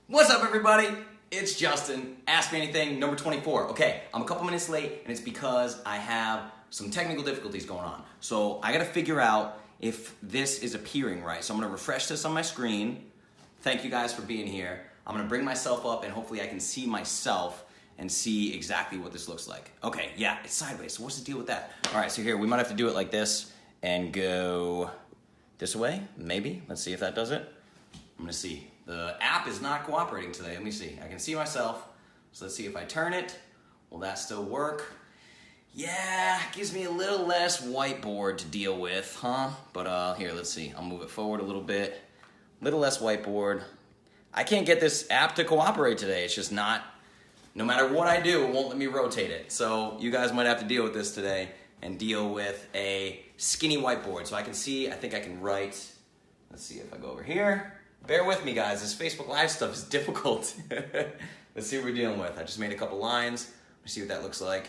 What's up, everybody? It's Justin. Ask Me Anything, number 24. Okay, I'm a couple minutes late, and it's because I have some technical difficulties going on. So I gotta figure out if this is appearing right. So I'm gonna refresh this on my screen. Thank you guys for being here. I'm gonna bring myself up, and hopefully I can see myself and see exactly what this looks like. Okay, yeah, it's sideways, so what's the deal with that? All right, so here, we might have to do it like this and go this way, maybe. Let's see if that does it. I'm gonna see. The app is not cooperating today. Let me see. I can see myself. So let's see if I turn it. Will that still work? Yeah, gives me a little less whiteboard to deal with, huh? But here, let's see. I'll move it forward a little bit. Little less whiteboard. I can't get this app to cooperate today. It's just not, no matter what I do, it won't let me rotate it. So you guys might have to deal with this today and deal with a skinny whiteboard. So I can see, I think I can write. Let's see if I go over here. Bear with me, guys. This Facebook Live stuff is difficult. Let's see what we're dealing with. I just made a couple lines. Let's see what that looks like.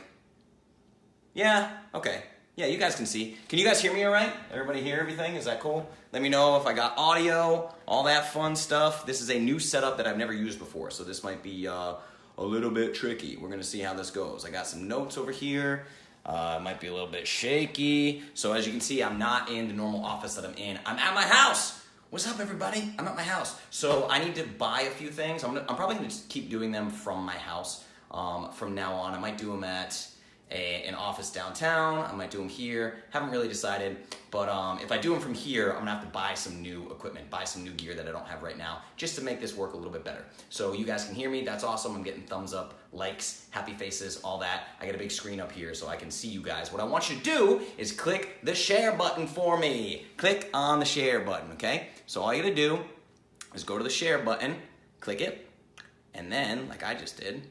Yeah, okay. Yeah, you guys can see. Can you guys hear me all right? Everybody hear everything? Is that cool? Let me know if I got audio, all that fun stuff. This is a new setup that I've never used before, so this might be a little bit tricky. We're going to see how this goes. I got some notes over here. It might be a little bit shaky. So as you can see, I'm not in the normal office that I'm in. I'm at my house. What's up, everybody? I'm at my house. So I need to buy a few things. I'm probably going to keep doing them from my house from now on. I might do them at an office downtown. I might do them here. Haven't really decided. But if I do them from here, I'm going to have to buy some new equipment, buy some new gear that I don't have right now, just to make this work a little bit better. So you guys can hear me. That's awesome. I'm getting thumbs up, likes, happy faces, all that. I got a big screen up here so I can see you guys. What I want you to do is click the share button for me. Click on the share button, okay? So all you got to do is go to the share button, click it, and then, like I just did,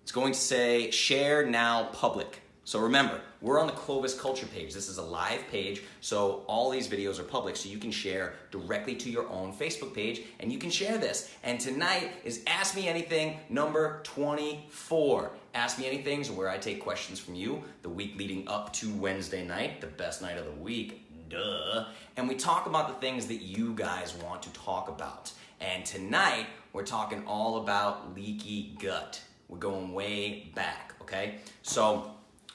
it's going to say share now public. So remember, we're on the Clovis culture page. This is a live page, so all these videos are public, so you can share directly to your own Facebook page, and you can share this. And tonight is Ask Me Anything number 24. Ask Me Anything is where I take questions from you the week leading up to Wednesday night, the best night of the week, duh. And we talk about the things that you guys want to talk about. And tonight, we're talking all about leaky gut. We're going way back, okay? So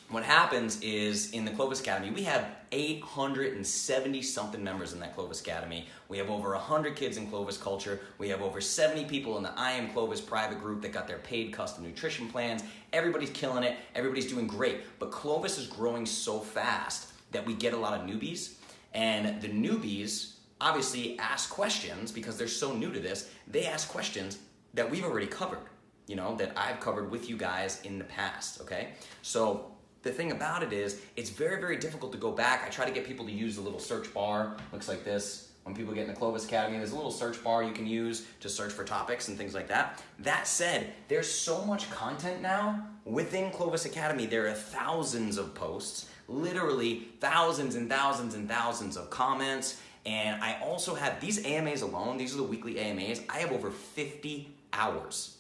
what happens is in the Clovis Academy, we have 870 something members in that Clovis Academy. We have over 100 kids in Clovis culture. We have over 70 people in the I Am Clovis private group that got their paid custom nutrition plans. Everybody's killing it. Everybody's doing great. But Clovis is growing so fast that we get a lot of newbies. And the newbies obviously ask questions because they're so new to this. They ask questions that we've already covered, you know, that I've covered with you guys in the past, okay? So the thing about it is, it's very, very difficult to go back. I try to get people to use the little search bar. Looks like this. When people get in the Clovis Academy, there's a little search bar you can use to search for topics and things like that. That said, there's so much content now within Clovis Academy. There are thousands of posts, literally thousands and thousands and thousands of comments. And I also have these AMAs alone. These are the weekly AMAs. I have over 50 hours.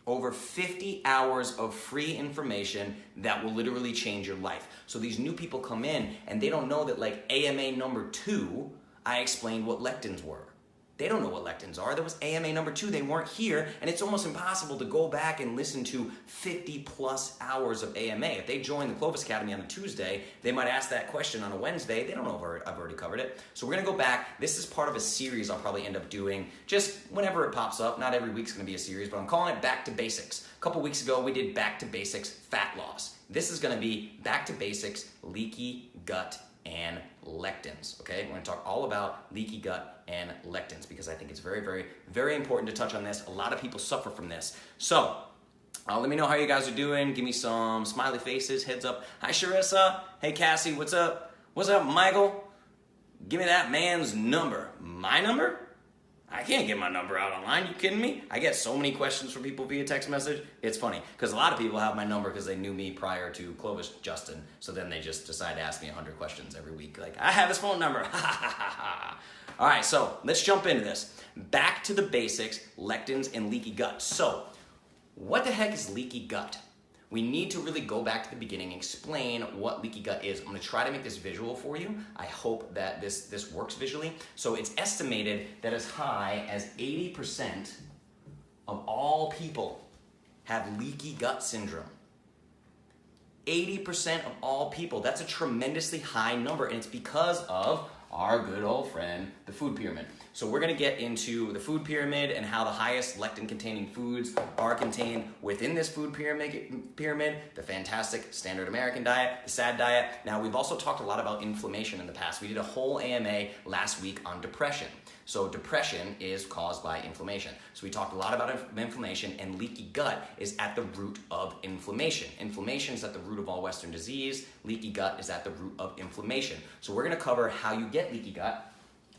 Over 50 hours of free information that will literally change your life. So these new people come in and they don't know that, like AMA number 2, I explained what lectins were. They don't know what lectins are. There was AMA number 2, they weren't here, and it's almost impossible to go back and listen to 50 plus hours of AMA. If they join the Clovis Academy on a Tuesday, they might ask that question on a Wednesday. They don't know if I've already covered it. So we're gonna go back. This is part of a series I'll probably end up doing just whenever it pops up. Not every week's gonna be a series, but I'm calling it Back to Basics. A couple weeks ago, we did Back to Basics fat loss. This is gonna be Back to Basics leaky gut and lectins, okay? We're gonna talk all about leaky gut and lectins because I think it's very, very, very important to touch on this. A lot of people suffer from this. So, let me know how you guys are doing. Give me some smiley faces, heads up. Hi, Sharissa. Hey, Cassie, what's up? What's up, Michael? Give me that man's number. My number? I can't get my number out online. You kidding me? I get so many questions from people via text message. It's funny because a lot of people have my number because they knew me prior to Clovis Justin. So then they just decide to ask me 100 questions every week. Like, I have his phone number. All right, so let's jump into this. Back to the basics, lectins and leaky gut. So what the heck is leaky gut? We need to really go back to the beginning and explain what leaky gut is. I'm gonna try to make this visual for you. I hope that this works visually. So it's estimated that as high as 80% of all people have leaky gut syndrome. 80% of all people. That's a tremendously high number, and it's because of our good old friend, the food pyramid. So we're gonna get into the food pyramid and how the highest lectin-containing foods are contained within this food pyramid, the fantastic standard American diet, the SAD diet. Now, we've also talked a lot about inflammation in the past. We did a whole AMA last week on depression. So depression is caused by inflammation. So we talked a lot about inflammation, and leaky gut is at the root of inflammation. Inflammation is at the root of all Western disease. Leaky gut is at the root of inflammation. So we're gonna cover how you get leaky gut.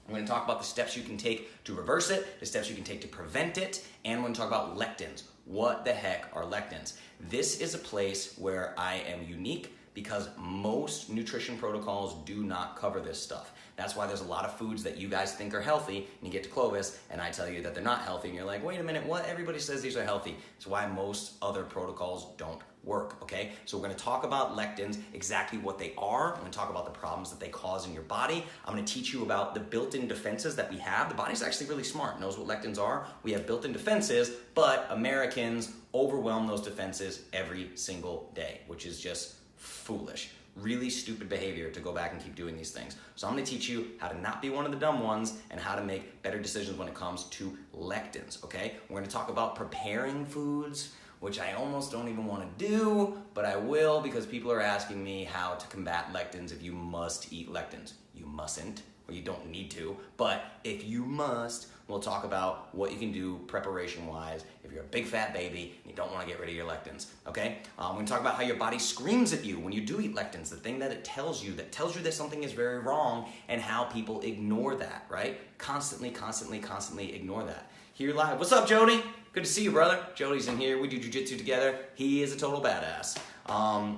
I'm going to talk about the steps you can take to reverse it, the steps you can take to prevent it, and we're going to talk about lectins. What the heck are lectins? This is a place where I am unique because most nutrition protocols do not cover this stuff. That's why there's a lot of foods that you guys think are healthy, and you get to Clovis, and I tell you that they're not healthy, and you're like, wait a minute, what? Everybody says these are healthy. It's why most other protocols don't work, okay? So we're gonna talk about lectins, exactly what they are. I'm gonna talk about the problems that they cause in your body. I'm gonna teach you about the built-in defenses that we have. The body's actually really smart, knows what lectins are. We have built-in defenses, but Americans overwhelm those defenses every single day, which is just foolish. Really stupid behavior to go back and keep doing these things. So I'm gonna teach you how to not be one of the dumb ones and how to make better decisions when it comes to lectins, okay? We're gonna talk about preparing foods, which I almost don't even want to do, but I will because people are asking me how to combat lectins if you must eat lectins. You mustn't, or you don't need to, but if you must, we'll talk about what you can do preparation-wise if you're a big fat baby and you don't want to get rid of your lectins, okay? We're going to talk about how your body screams at you when you do eat lectins, the thing that it tells you that something is very wrong, and how people ignore that, right? Constantly ignore that. Here live. What's up, Jody? Good to see you, brother. Jody's in here. We do jiu-jitsu together. He is a total badass.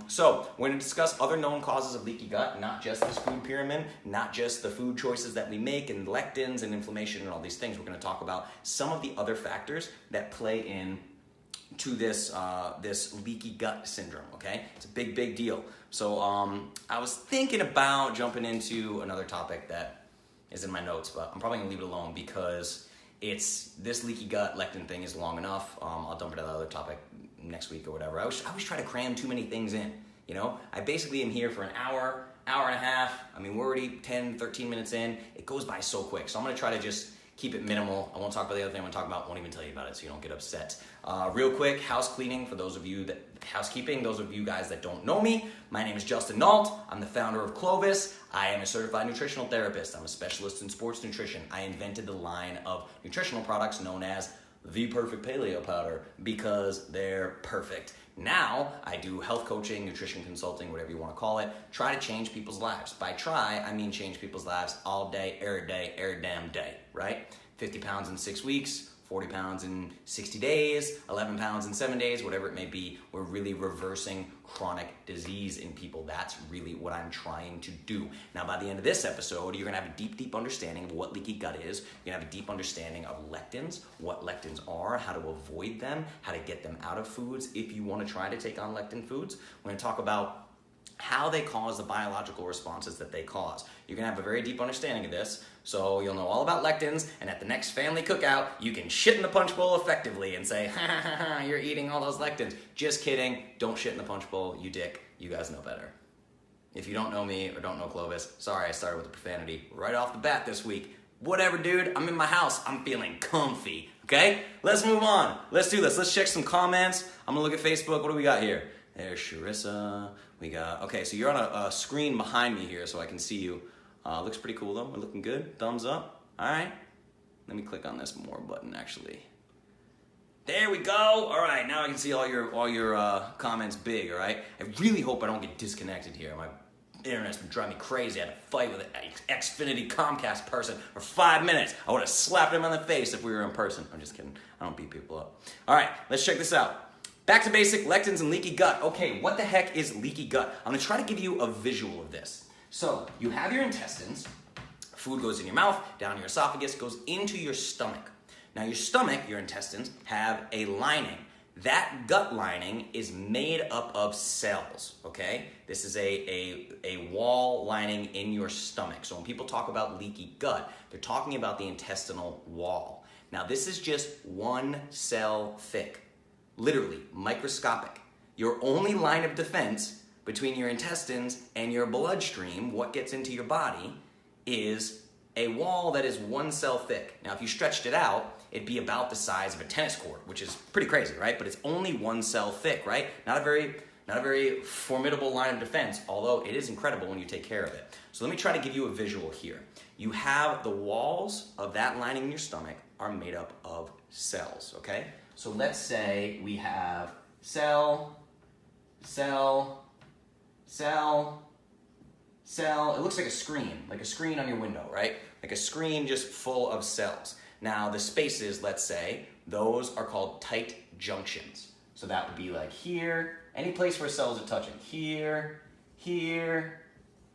So we're going to discuss other known causes of leaky gut, not just this food pyramid, not just the food choices that we make and lectins and inflammation and all these things. We're going to talk about some of the other factors that play in to this this leaky gut syndrome, okay? It's a big deal. So I was thinking about jumping into another topic that is in my notes, but I'm probably going to leave it alone because this leaky gut lectin thing is long enough. I'll dump it to the other topic next week or whatever. I always try to cram too many things in, you know? I basically am here for an hour and a half. I mean, we're already 10, 13 minutes in. It goes by so quick. So I'm gonna try to just keep it minimal. I won't talk about the other thing I want to talk about. Won't even tell you about it so you don't get upset. Real quick, house cleaning for those of you housekeeping, those of you guys that don't know me. My name is Justin Nault. I'm the founder of Clovis. I am a certified nutritional therapist. I'm a specialist in sports nutrition. I invented the line of nutritional products known as the Perfect Paleo Powder because they're perfect. Now, I do health coaching, nutrition consulting, whatever you want to call it, try to change people's lives. By try, I mean change people's lives all day, every damn day, right? 50 pounds in 6 weeks, 40 pounds in 60 days, 11 pounds in 7 days, whatever it may be. We're really reversing chronic disease in people. That's really what I'm trying to do. Now, by the end of this episode, you're gonna have a deep understanding of what leaky gut is. You're gonna have a deep understanding of lectins, what lectins are, how to avoid them, how to get them out of foods if you wanna try to take on lectin foods. We're gonna talk about how they cause the biological responses that they cause. You're gonna have a very deep understanding of this, so you'll know all about lectins, and at the next family cookout, you can shit in the punch bowl effectively and say, ha ha ha, you're eating all those lectins. Just kidding, don't shit in the punch bowl, you dick, you guys know better. If you don't know me or don't know Clovis, sorry I started with the profanity right off the bat this week. Whatever, dude, I'm in my house, I'm feeling comfy, okay? Let's move on, let's do this, let's check some comments. I'm gonna look at Facebook, what do we got here? There's Sharissa. We got, okay, so you're on a screen behind me here so I can see you. Looks pretty cool though. We're looking good. Thumbs up. All right. Let me click on this more button actually. There we go. All right, now I can see all your comments big, all right? I really hope I don't get disconnected here. My internet's been driving me crazy. I had to fight with an Xfinity Comcast person for 5 minutes. I would have slapped him on the face if we were in person. I'm just kidding. I don't beat people up. All right, let's check this out. Back to basic, lectins and leaky gut. Okay, what the heck is leaky gut? I'm gonna try to give you a visual of this. So, you have your intestines, food goes in your mouth, down your esophagus, goes into your stomach. Now your stomach, your intestines, have a lining. That gut lining is made up of cells, okay? This is a wall lining in your stomach. So when people talk about leaky gut, they're talking about the intestinal wall. Now this is just 1 cell thick, literally microscopic. Your only line of defense between your intestines and your bloodstream, what gets into your body, is a wall that is 1 cell thick. Now if you stretched it out, it'd be about the size of a tennis court, which is pretty crazy, right? But it's only 1 cell thick, right? Not a very formidable line of defense, although it is incredible when you take care of it. So let me try to give you a visual here. You have the walls of that lining in your stomach are made up of cells, okay? So let's say we have cell, cell, cell, cell. It looks like a screen on your window, right? Like a screen just full of cells. Now the spaces, let's say, those are called tight junctions. So that would be like here, any place where cells are touching. Here, here,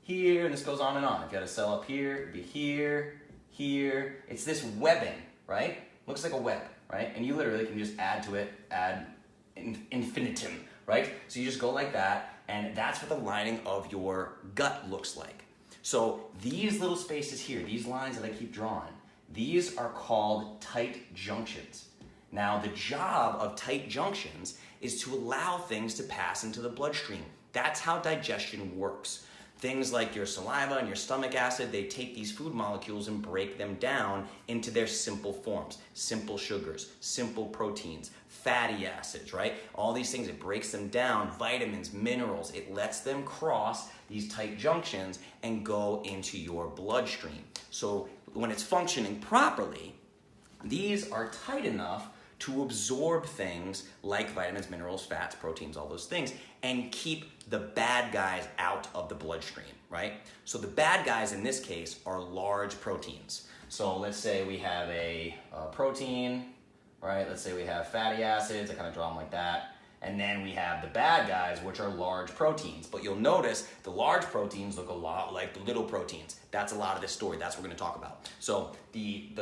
here, and this goes on and on. If you had a cell up here, it'd be here, here. It's this webbing, right? Looks like a web, right? And you literally can just add to it, ad infinitum, right? So you just go like that, and that's what the lining of your gut looks like. So these little spaces here, these lines that I keep drawing, these are called tight junctions. Now the job of tight junctions is to allow things to pass into the bloodstream. That's how digestion works. Things like your saliva and your stomach acid, they take these food molecules and break them down into their simple forms. Simple sugars, simple proteins, fatty acids, right? All these things, it breaks them down, vitamins, minerals, it lets them cross these tight junctions and go into your bloodstream. So when it's functioning properly, these are tight enough to absorb things like vitamins, minerals, fats, proteins, all those things, and keep the bad guys out of the bloodstream, right? So the bad guys in this case are large proteins. So let's say we have a protein, right? Let's say we have fatty acids, I kind of draw them like that. And then we have the bad guys, which are large proteins. But you'll notice the large proteins look a lot like the little proteins. That's a lot of this story. That's what we're going to talk about. So the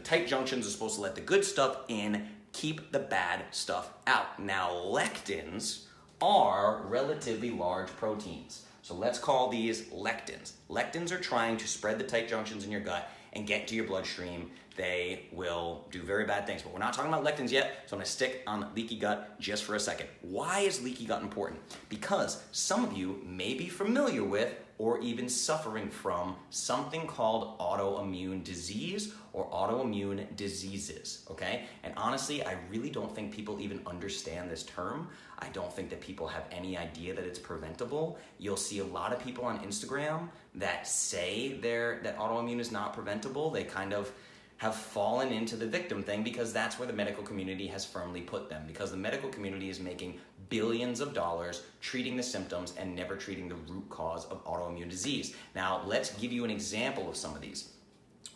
tight junctions are supposed to let the good stuff in, keep the bad stuff out. Now, lectins are relatively large proteins. So let's call these lectins. Lectins are trying to spread the tight junctions in your gut and get to your bloodstream. They will do very bad things, but we're not talking about lectins yet, so I'm gonna stick on leaky gut just for a second. Why is leaky gut important? Because some of you may be familiar with or even suffering from something called autoimmune disease or autoimmune diseases, okay? And honestly, I really don't think people even understand this term. I don't think that people have any idea that it's preventable. You'll see a lot of people on Instagram that say that autoimmune is not preventable. They kind of have fallen into the victim thing because that's where the medical community has firmly put them, because the medical community is making billions of dollars treating the symptoms and never treating the root cause of autoimmune disease. Now, let's give you an example of some of these.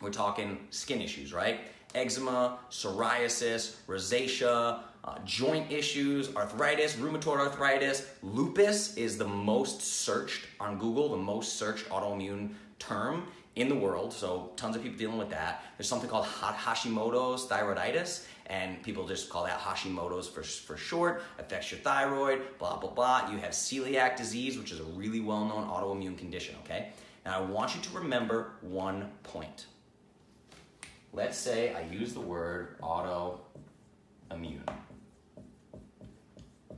We're talking skin issues, right? Eczema, psoriasis, rosacea, joint issues, arthritis, rheumatoid arthritis. Lupus is the most searched on Google, the most searched autoimmune term in the world, so tons of people dealing with that. There's something called Hashimoto's thyroiditis, and people just call that Hashimoto's for short. Affects your thyroid, blah, blah, blah. You have celiac disease, which is a really well-known autoimmune condition, okay? Now, I want you to remember one point. Let's say I use the word autoimmune,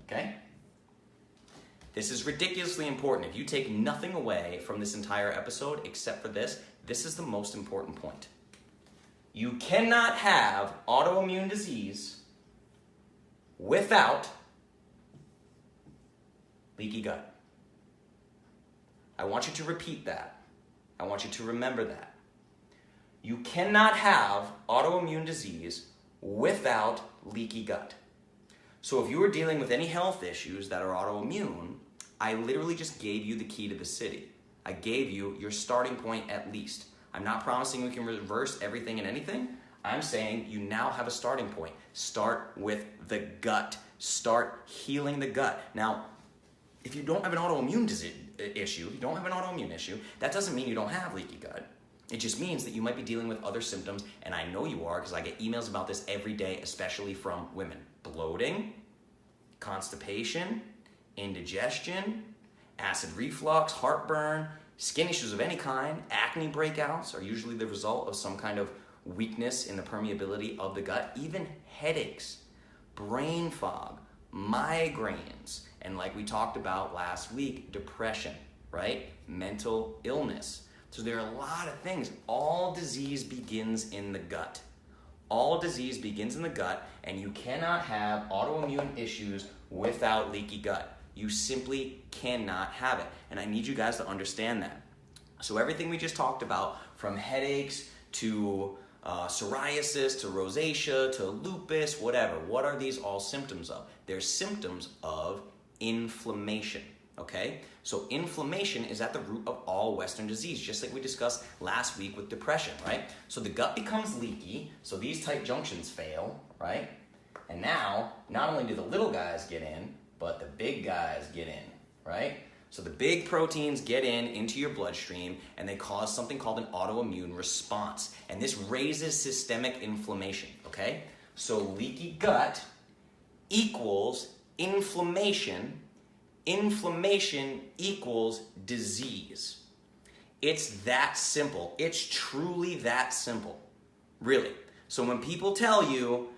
okay? This is ridiculously important. If you take nothing away from this entire episode except for this, this is the most important point. You cannot have autoimmune disease without leaky gut. I want you to repeat that. I want you to remember that. You cannot have autoimmune disease without leaky gut. So if you are dealing with any health issues that are autoimmune, I literally just gave you the key to the city. I gave you your starting point at least. I'm not promising we can reverse everything and anything. I'm saying you now have a starting point. Start with the gut. Start healing the gut. Now, if you don't have an autoimmune issue, that doesn't mean you don't have leaky gut. It just means that you might be dealing with other symptoms, and I know you are because I get emails about this every day, especially from women. Bloating, constipation, indigestion, acid reflux, heartburn, skin issues of any kind, acne breakouts are usually the result of some kind of weakness in the permeability of the gut, even headaches, brain fog, migraines, and like we talked about last week, depression, right? Mental illness. So there are a lot of things. All disease begins in the gut. All disease begins in the gut, and you cannot have autoimmune issues without leaky gut. You simply cannot have it. And I need you guys to understand that. So everything we just talked about, from headaches to psoriasis to rosacea to lupus, whatever, what are these all symptoms of? They're symptoms of inflammation. Okay, so inflammation is at the root of all Western disease, just like we discussed last week with depression, right? So the gut becomes leaky, so these tight junctions fail, right? And now, not only do the little guys get in, but the big guys get in, right? So the big proteins get into your bloodstream, and they cause something called an autoimmune response. And this raises systemic inflammation, okay? So leaky gut equals inflammation. Inflammation equals disease. It's that simple. It's truly that simple. Really. So when people tell you,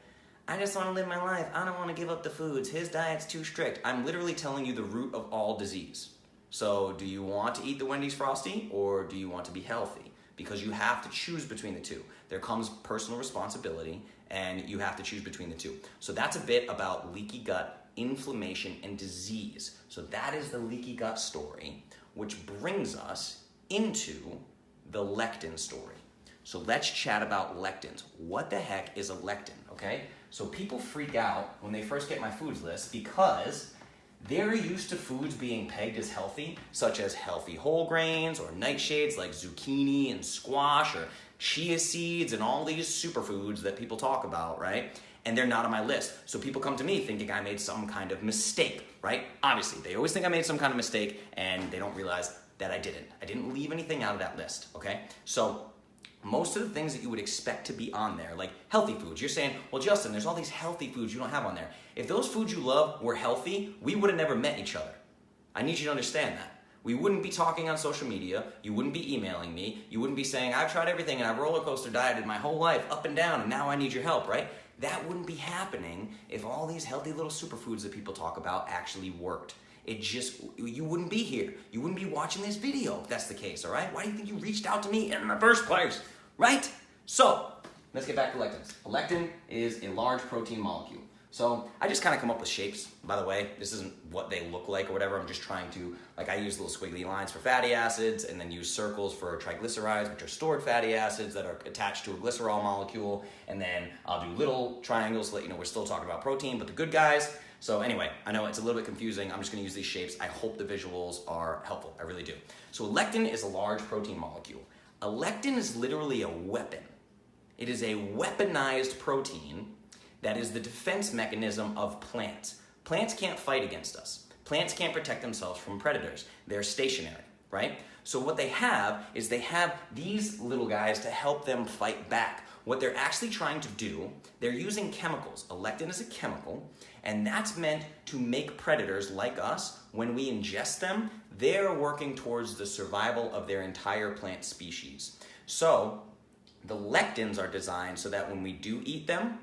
I just want to live my life, I don't want to give up the foods, his diet's too strict, I'm literally telling you the root of all disease. So do you want to eat the Wendy's Frosty, or do you want to be healthy? Because you have to choose between the two. There comes personal responsibility, and you have to choose between the two. So that's a bit about leaky gut, inflammation, and disease. So that is the leaky gut story, which brings us into the lectin story. So let's chat about lectins. What the heck is a lectin, okay? So people freak out when they first get my foods list because they're used to foods being pegged as healthy, such as healthy whole grains or nightshades like zucchini and squash or chia seeds and all these superfoods that people talk about, right? And they're not on my list. So people come to me thinking I made some kind of mistake, right? Obviously, they always think I made some kind of mistake, and they don't realize that I didn't. I didn't leave anything out of that list, okay? So most of the things that you would expect to be on there, like healthy foods, you're saying, well, Justin, there's all these healthy foods you don't have on there. If those foods you love were healthy, we would have never met each other. I need you to understand that. We wouldn't be talking on social media. You wouldn't be emailing me. You wouldn't be saying, I've tried everything and I've roller coaster dieted my whole life up and down, and now I need your help, right? That wouldn't be happening if all these healthy little superfoods that people talk about actually worked. You wouldn't be here. You wouldn't be watching this video if that's the case, all right? Why do you think you reached out to me in the first place, right? So, let's get back to lectins. A lectin is a large protein molecule. So, I just kind of come up with shapes, by the way. This isn't what they look like or whatever. I'm just trying to, I use little squiggly lines for fatty acids and then use circles for triglycerides, which are stored fatty acids that are attached to a glycerol molecule. And then I'll do little triangles to let you know we're still talking about protein, but the good guys. So anyway, I know it's a little bit confusing. I'm just going to use these shapes. I hope the visuals are helpful. I really do. So a lectin is a large protein molecule. A lectin is literally a weapon. It is a weaponized protein that is the defense mechanism of plants. Plants can't fight against us. Plants can't protect themselves from predators. They're stationary, right? So what they have is they have these little guys to help them fight back. What they're actually trying to do, they're using chemicals. A lectin is a chemical, and that's meant to make predators like us, when we ingest them, they're working towards the survival of their entire plant species. So the lectins are designed so that when we do eat them,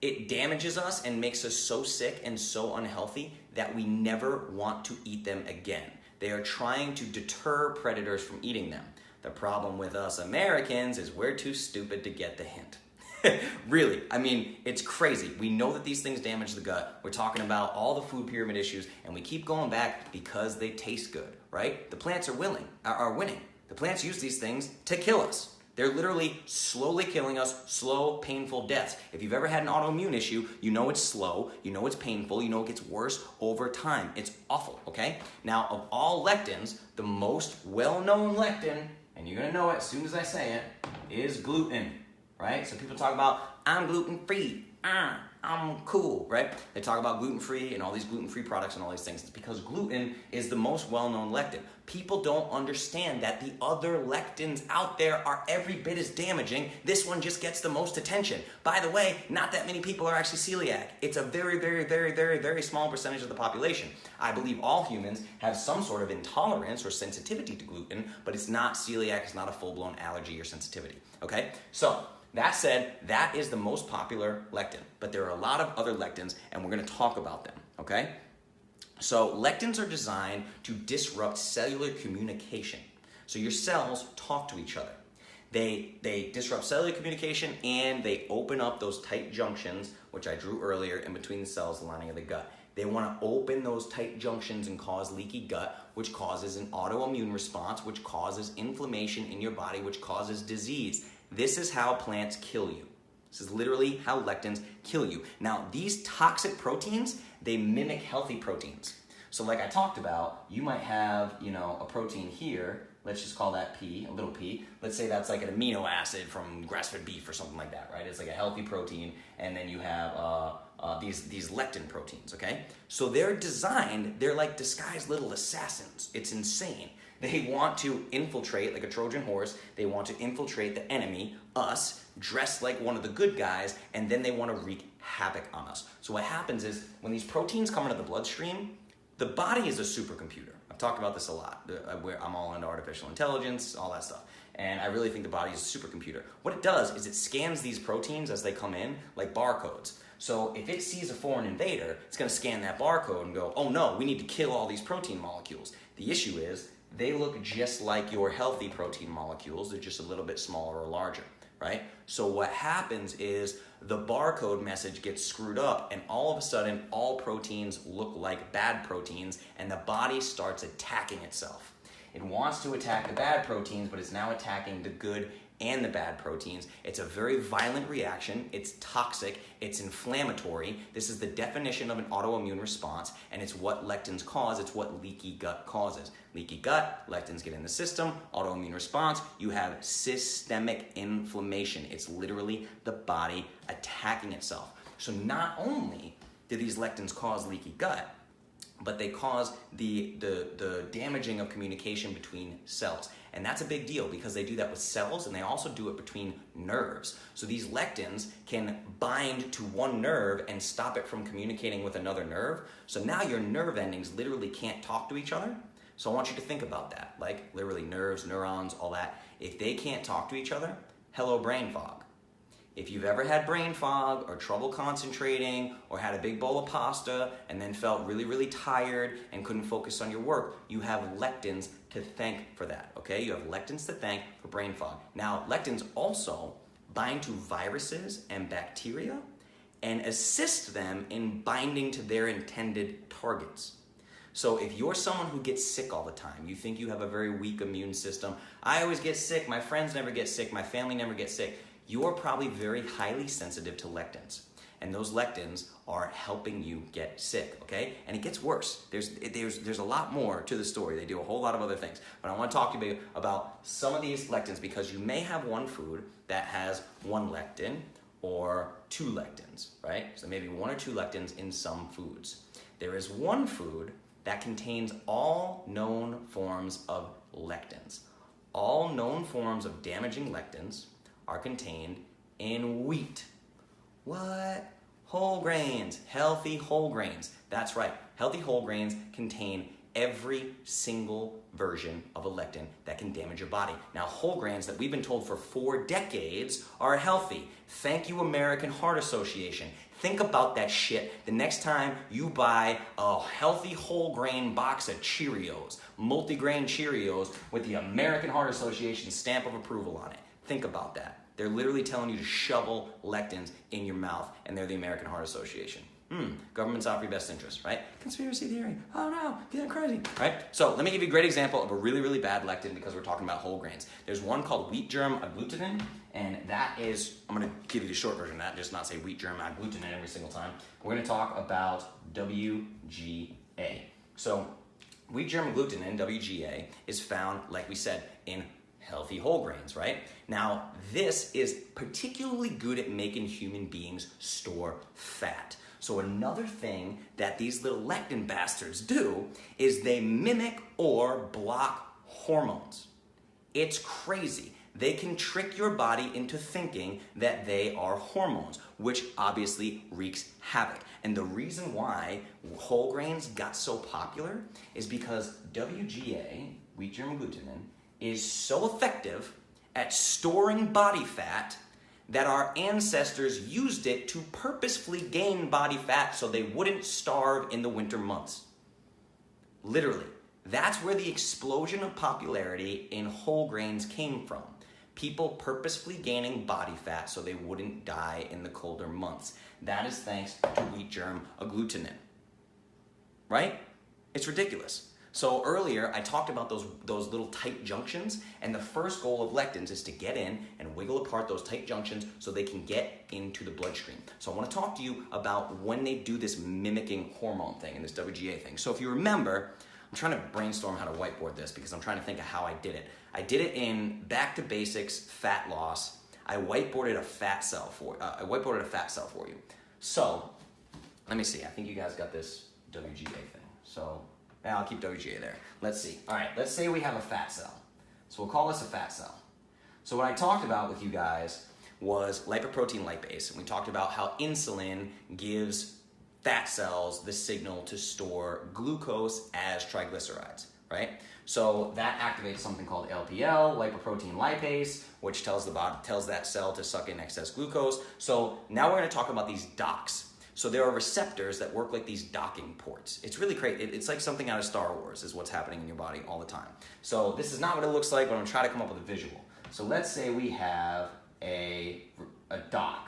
it damages us and makes us so sick and so unhealthy that we never want to eat them again. They are trying to deter predators from eating them. The problem with us Americans is we're too stupid to get the hint. Really, I mean, it's crazy. We know that these things damage the gut. We're talking about all the food pyramid issues, and we keep going back because they taste good, right? The plants are winning. The plants use these things to kill us. They're literally slowly killing us, slow, painful deaths. If you've ever had an autoimmune issue, you know it's slow, you know it's painful, you know it gets worse over time. It's awful, okay? Now, of all lectins, the most well-known lectin, and you're gonna know it as soon as I say it, is gluten, right? So people talk about, I'm gluten-free, I'm cool, right? They talk about gluten-free and all these gluten-free products and all these things. It's because gluten is the most well-known lectin. People don't understand that the other lectins out there are every bit as damaging. This one just gets the most attention. By the way, not that many people are actually celiac. It's a very, very, very, very, very small percentage of the population. I believe all humans have some sort of intolerance or sensitivity to gluten, but it's not celiac, it's not a full-blown allergy or sensitivity, okay? So, That said, that is the most popular lectin, but there are a lot of other lectins, and we're going to talk about them, okay? So lectins are designed to disrupt cellular communication. So your cells talk to each other. They disrupt cellular communication, and they open up those tight junctions, which I drew earlier, in between the cells, the lining of the gut. They want to open those tight junctions and cause leaky gut, which causes an autoimmune response, which causes inflammation in your body, which causes disease. This is how plants kill you. This is literally how lectins kill you. Now, these toxic proteins, they mimic healthy proteins. So like I talked about, you might have, a protein here. Let's just call that P, a little p. Let's say that's like an amino acid from grass-fed beef or something like that, right? It's like a healthy protein, and then you have these lectin proteins, okay? So they're like disguised little assassins. It's insane. They want to infiltrate, like a Trojan horse, they want to infiltrate the enemy, us, dressed like one of the good guys, and then they want to wreak havoc on us. So what happens is, when these proteins come into the bloodstream, the body is a supercomputer. I've talked about this a lot. I'm all into artificial intelligence, all that stuff. And I really think the body is a supercomputer. What it does is it scans these proteins as they come in like barcodes. So if it sees a foreign invader, it's going to scan that barcode and go, oh no, we need to kill all these protein molecules. The issue is they look just like your healthy protein molecules. They're just a little bit smaller or larger, right? So what happens is the barcode message gets screwed up, and all of a sudden all proteins look like bad proteins, and the body starts attacking itself. It wants to attack the bad proteins, but it's now attacking the good and the bad proteins. It's a very violent reaction. It's toxic. It's inflammatory. This is the definition of an autoimmune response, and it's what lectins cause. It's what leaky gut causes. Leaky gut, lectins get in the system, autoimmune response, you have systemic inflammation. It's literally the body attacking itself. So not only do these lectins cause leaky gut, but they cause the damaging of communication between cells. And that's a big deal because they do that with cells, and they also do it between nerves. So these lectins can bind to one nerve and stop it from communicating with another nerve. So now your nerve endings literally can't talk to each other. So I want you to think about that, like literally nerves, neurons, all that. If they can't talk to each other, hello brain fog. If you've ever had brain fog or trouble concentrating or had a big bowl of pasta and then felt really, really tired and couldn't focus on your work, you have lectins to thank for that, okay? You have lectins to thank for brain fog. Now, lectins also bind to viruses and bacteria and assist them in binding to their intended targets. So if you're someone who gets sick all the time, you think you have a very weak immune system, I always get sick, my friends never get sick, my family never gets sick, you're probably very highly sensitive to lectins. And those lectins are helping you get sick, okay? And it gets worse. There's a lot more to the story. They do a whole lot of other things. But I want to talk to you about some of these lectins, because you may have one food that has one lectin or two lectins, right? So maybe one or two lectins in some foods. There is one food that contains all known forms of lectins. All known forms of damaging lectins are contained in wheat. What? Whole grains, healthy whole grains. That's right, healthy whole grains contain every single version of a lectin that can damage your body. Now, whole grains that we've been told for 4 decades are healthy. Thank you, American Heart Association. Think about that shit the next time you buy a healthy whole grain box of Cheerios, multigrain Cheerios with the American Heart Association stamp of approval on it. Think about that. They're literally telling you to shovel lectins in your mouth, and they're the American Heart Association. Government's out for your best interest, right? Conspiracy theory. Oh no, getting crazy, right? So let me give you a great example of a really, really bad lectin, because we're talking about whole grains. There's one called wheat germ agglutinin, and that is, I'm gonna give you the short version of that, just not say wheat germ agglutinin every single time. We're gonna talk about WGA. So wheat germ agglutinin, WGA, is found, like we said, in healthy whole grains, right? Now, this is particularly good at making human beings store fat. So another thing that these little lectin bastards do is they mimic or block hormones. It's crazy. They can trick your body into thinking that they are hormones, which obviously wreaks havoc. And the reason why whole grains got so popular is because WGA, wheat germ agglutinin, is so effective at storing body fat that our ancestors used it to purposefully gain body fat so they wouldn't starve in the winter months. Literally. That's where the explosion of popularity in whole grains came from. People purposefully gaining body fat so they wouldn't die in the colder months. That is thanks to wheat germ agglutinin. Right? It's ridiculous. So earlier, I talked about those little tight junctions, and the first goal of lectins is to get in and wiggle apart those tight junctions so they can get into the bloodstream. So I want to talk to you about when they do this mimicking hormone thing and this WGA thing. So if you remember, I'm trying to brainstorm how to whiteboard this because I'm trying to think of how I did it. I did it in Back to Basics Fat Loss. I whiteboarded a fat cell for you. So let me see. I think you guys got this WGA thing. So I'll keep WGA there. Let's see. All right, let's say we have a fat cell. So we'll call this a fat cell. So what I talked about with you guys was lipoprotein lipase, and we talked about how insulin gives fat cells the signal to store glucose as triglycerides, right? So that activates something called LPL, lipoprotein lipase, which tells that cell to suck in excess glucose. So now we're going to talk about these docks. So there are receptors that work like these docking ports. It's really great. It's like something out of Star Wars is what's happening in your body all the time. So this is not what it looks like, but I'm gonna try to come up with a visual. So let's say we have a dock,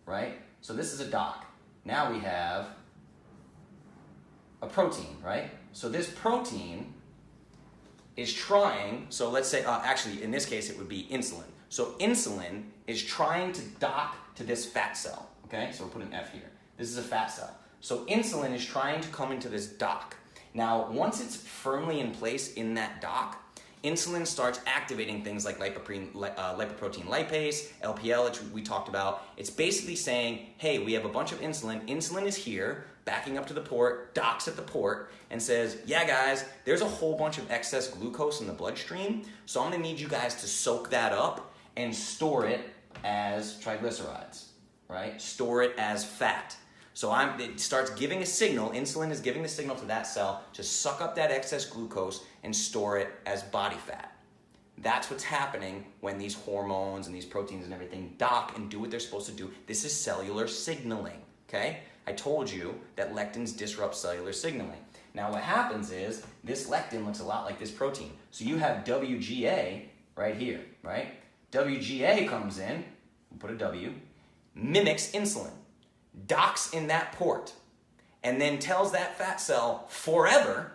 right? So this is a dock. Now we have a protein, right? So this protein is trying, so let's say, actually in this case it would be insulin. So insulin is trying to dock to this fat cell, okay? So we'll put an F here. This is a fat cell. So insulin is trying to come into this dock. Now, once it's firmly in place in that dock, insulin starts activating things like lipoprotein lipase, LPL, which we talked about. It's basically saying, hey, we have a bunch of insulin. Insulin is here, backing up to the port, docks at the port, and says, yeah, guys, there's a whole bunch of excess glucose in the bloodstream, so I'm gonna need you guys to soak that up and store it as triglycerides, right? Store it as fat. So it starts giving a signal, insulin is giving the signal to that cell to suck up that excess glucose and store it as body fat. That's what's happening when these hormones and these proteins and everything dock and do what they're supposed to do. This is cellular signaling, okay? I told you that lectins disrupt cellular signaling. Now what happens is this lectin looks a lot like this protein. So you have WGA right here, right? WGA comes in, we'll put a W, mimics insulin, docks in that port, and then tells that fat cell forever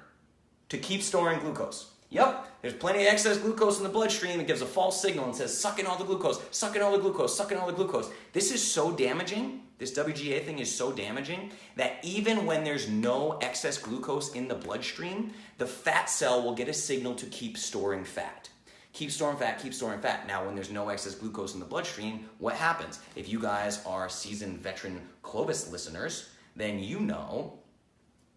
to keep storing glucose. Yep, there's plenty of excess glucose in the bloodstream. It gives a false signal and says, suck in all the glucose, suck in all the glucose, suck in all the glucose. This is so damaging, this WGA thing is so damaging, that even when there's no excess glucose in the bloodstream, the fat cell will get a signal to keep storing fat. Keep storing fat, keep storing fat. Now, when there's no excess glucose in the bloodstream, what happens? If you guys are seasoned veteran Clovis listeners, then you know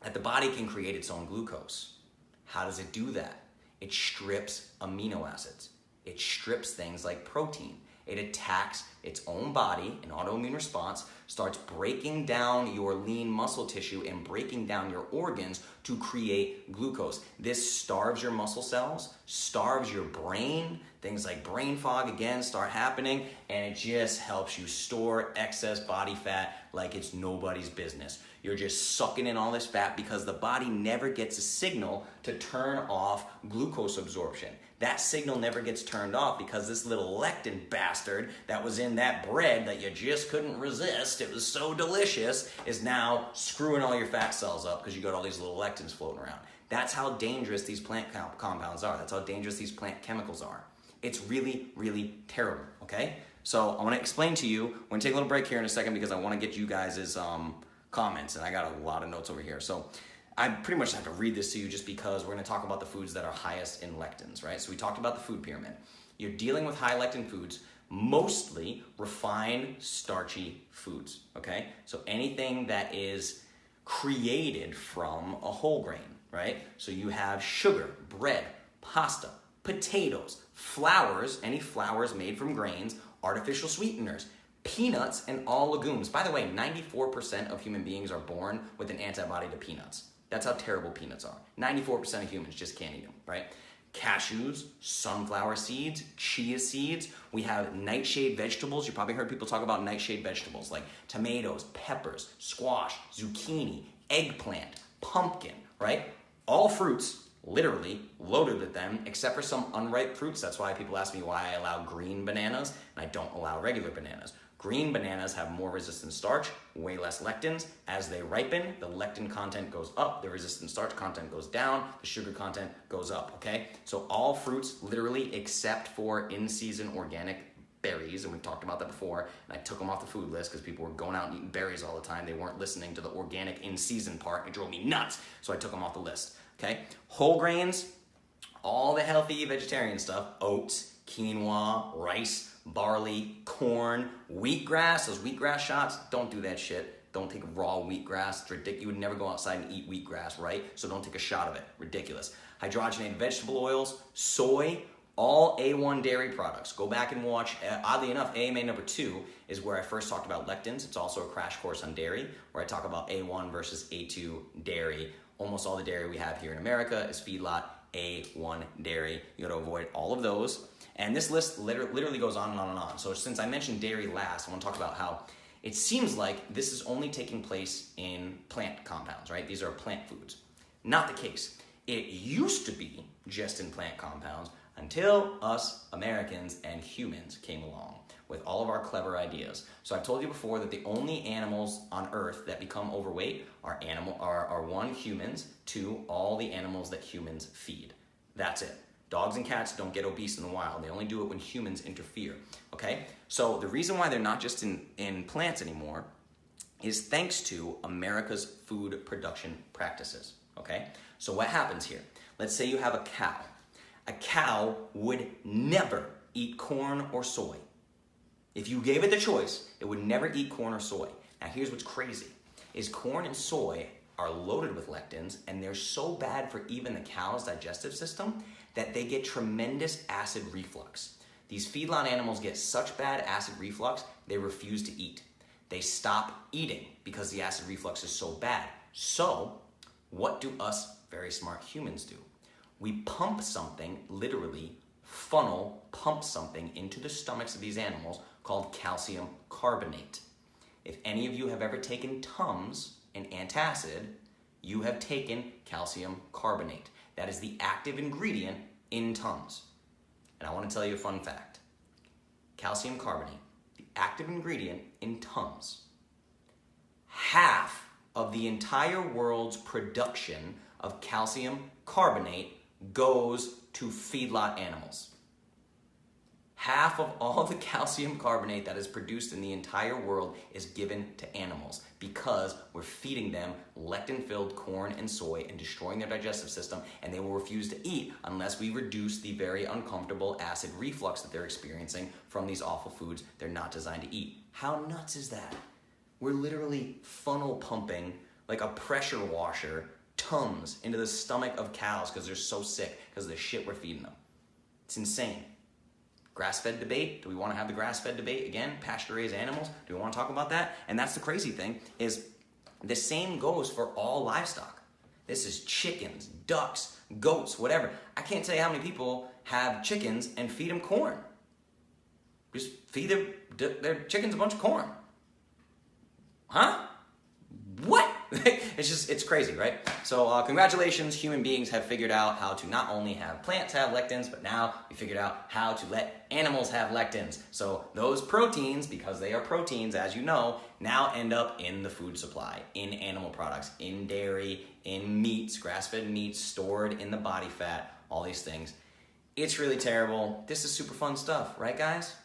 that the body can create its own glucose. How does it do that? It strips amino acids. It strips things like protein. It attacks its own body, an autoimmune response, starts breaking down your lean muscle tissue and breaking down your organs to create glucose. This starves your muscle cells, starves your brain. Things like brain fog, again, start happening, and it just helps you store excess body fat like it's nobody's business. You're just sucking in all this fat because the body never gets a signal to turn off glucose absorption. That signal never gets turned off because this little lectin bastard that was in that bread that you just couldn't resist, it was so delicious, is now screwing all your fat cells up because you got all these little lectins floating around. That's how dangerous these plant compounds are. That's how dangerous these plant chemicals are. It's really, really terrible, okay? So I want to explain to you, we're going to take a little break here in a second because I want to get you guys' comments, and I got a lot of notes over here. So I pretty much have to read this to you just because we're going to talk about the foods that are highest in lectins, right? So we talked about the food pyramid. You're dealing with high lectin foods, mostly refined, starchy foods, okay? So anything that is created from a whole grain, right? So you have sugar, bread, pasta, potatoes, flours, any flours made from grains, artificial sweeteners, peanuts, and all legumes. By the way, 94% of human beings are born with an antibody to peanuts. That's how terrible peanuts are. 94% of humans just can't eat them, right? cashews, sunflower seeds, chia seeds. We have nightshade vegetables. You probably heard people talk about nightshade vegetables like tomatoes, peppers, squash, zucchini, eggplant, pumpkin, right? All fruits, literally loaded with them, except for some unripe fruits. That's why people ask me why I allow green bananas and I don't allow regular bananas. Green bananas have more resistant starch, way less lectins. As they ripen, the lectin content goes up, the resistant starch content goes down, the sugar content goes up, okay? So all fruits, literally, except for in-season organic berries, and we've talked about that before, and I took them off the food list because people were going out and eating berries all the time. They weren't listening to the organic in-season part. It drove me nuts, so I took them off the list, okay? Whole grains, all the healthy vegetarian stuff, oats, quinoa, rice, barley, corn, wheatgrass, those wheatgrass shots, don't do that shit. Don't take raw wheatgrass. It's ridiculous. You would never go outside and eat wheatgrass, right? So don't take a shot of it. Ridiculous. Hydrogenated vegetable oils, soy, all A1 dairy products. Go back and watch, oddly enough, AMA number 2 is where I first talked about lectins. It's also a crash course on dairy, where I talk about A1 versus A2 dairy. Almost all the dairy we have here in America is feedlot A1 dairy. You gotta avoid all of those. And this list literally goes on and on and on. So since I mentioned dairy last, I want to talk about how it seems like this is only taking place in plant compounds, right? These are plant foods. Not the case. It used to be just in plant compounds until us Americans and humans came along with all of our clever ideas. So I've told you before that the only animals on Earth that become overweight are one, humans, 2, all the animals that humans feed. That's it. Dogs and cats don't get obese in the wild. They only do it when humans interfere, okay? So the reason why they're not just in plants anymore is thanks to America's food production practices, okay? So what happens here? Let's say you have a cow. A cow would never eat corn or soy. If you gave it the choice, it would never eat corn or soy. Now here's what's crazy, is corn and soy are loaded with lectins, and they're so bad for even the cow's digestive system that they get tremendous acid reflux. These feedlot animals get such bad acid reflux, they refuse to eat. They stop eating because the acid reflux is so bad. So, what do us very smart humans do? We pump something, literally pump something into the stomachs of these animals called calcium carbonate. If any of you have ever taken Tums, an antacid, you have taken calcium carbonate. That is the active ingredient in Tums. And I want to tell you a fun fact. Calcium carbonate, the active ingredient in Tums, half of the entire world's production of calcium carbonate goes to feedlot animals. Half of all the calcium carbonate that is produced in the entire world is given to animals because we're feeding them lectin-filled corn and soy and destroying their digestive system, and they will refuse to eat unless we reduce the very uncomfortable acid reflux that they're experiencing from these awful foods they're not designed to eat. How nuts is that? We're literally funnel pumping like a pressure washer Tums into the stomach of cows because they're so sick because of the shit we're feeding them. It's insane. Grass-fed debate? Do we want to have the grass-fed debate again? Pasture-raised animals? Do we want to talk about that? And that's the crazy thing, is the same goes for all livestock. This is chickens, ducks, goats, whatever. I can't tell you how many people have chickens and feed them corn. Just feed their chickens a bunch of corn. Huh? What? It's crazy, right? So congratulations, human beings have figured out how to not only have plants have lectins, but now we figured out how to let animals have lectins. So those proteins, because they are proteins, as you know, now end up in the food supply, in animal products, in dairy, in meats, grass-fed meats, stored in the body fat, all these things. It's really terrible. This is super fun stuff, right guys?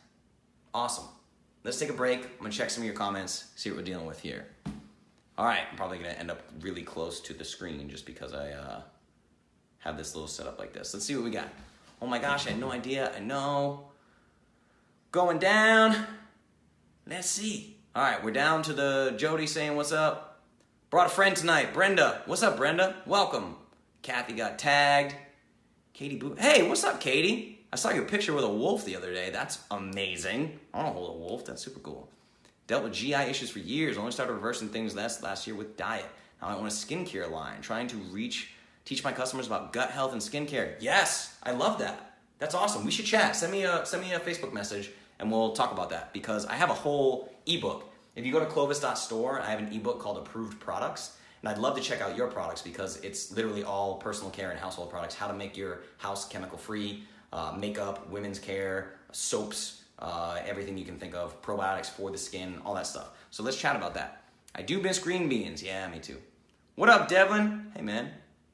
Awesome. Let's take a break. I'm gonna check some of your comments, see what we're dealing with here. All right, I'm probably gonna end up really close to the screen just because I have this little setup like this. Let's see what we got. Oh my gosh, I had no idea. I know. Going down. Let's see. All right, we're down to the Jody saying what's up. Brought a friend tonight, Brenda. What's up, Brenda? Welcome. Kathy got tagged. Katie Boo. Hey, what's up, Katie? I saw your picture with a wolf the other day. That's amazing. I want to hold a wolf. That's super cool. Dealt with GI issues for years. Only started reversing things last year with diet. Now I own a skincare line, trying to reach Teach my customers about gut health and skincare. Yes, I love that. That's awesome. We should chat. Send me a Facebook message and we'll talk about that because I have a whole ebook. If you go to clovis.store, I have an ebook called Approved Products. And I'd love to check out your products because it's literally all personal care and household products, how to make your house chemical free, makeup, women's care, soaps, everything you can think of, probiotics for the skin, all that stuff. So let's chat about that. I do miss green beans. Yeah, me too. What up, Devlin? Hey, man.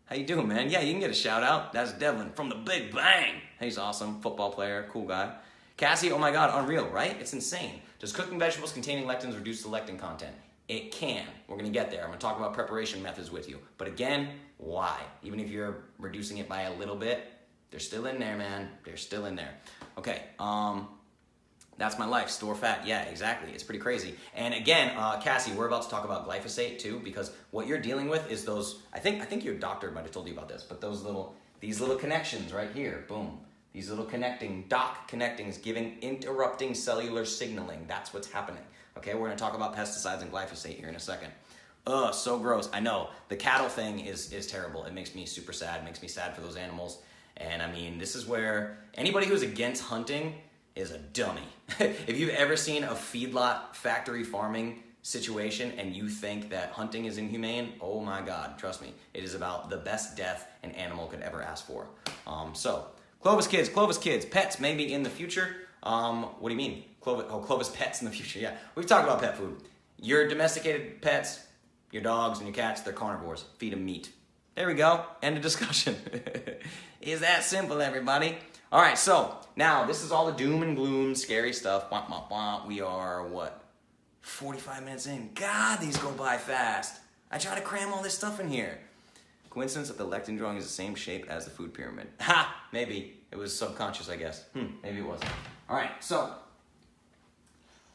How you doing, man? Yeah, you can get a shout out. That's Devlin from the Big Bang. He's awesome. Football player, cool guy. Cassie, oh my God, unreal, right? It's insane. Does cooking vegetables containing lectins reduce the lectin content? It can. We're going to get there. I'm going to talk about preparation methods with you. But again, why? Even if you're reducing it by a little bit, they're still in there, man. They're still in there. Okay, that's my life. Store fat. Yeah, exactly. It's pretty crazy. And again, Cassie, we're about to talk about glyphosate too, because what you're dealing with is those, I think your doctor might have told you about this, but these little connections right here, boom. These little dock connectings interrupting cellular signaling. That's what's happening. Okay, we're gonna talk about pesticides and glyphosate here in a second. Ugh, so gross. I know, the cattle thing is terrible. It makes me super sad. It makes me sad for those animals. And I mean, this is where anybody who's against hunting is a dummy. If you've ever seen a feedlot factory farming situation and you think that hunting is inhumane, oh my God, trust me, it is about the best death an animal could ever ask for. So, Clovis kids, pets maybe in the future. What do you mean? Clovis pets in the future, yeah. We've talked about pet food. Your domesticated pets, your dogs and your cats, they're carnivores. Feed them meat. There we go, end of discussion. Is that simple, everybody? All right, so now this is all the doom and gloom, scary stuff. Wah, wah, wah. We are, 45 minutes in. God, these go by fast. I try to cram all this stuff in here. Coincidence that the lectin drawing is the same shape as the food pyramid. Ha! Maybe. It was subconscious, I guess. Maybe it wasn't. All right, so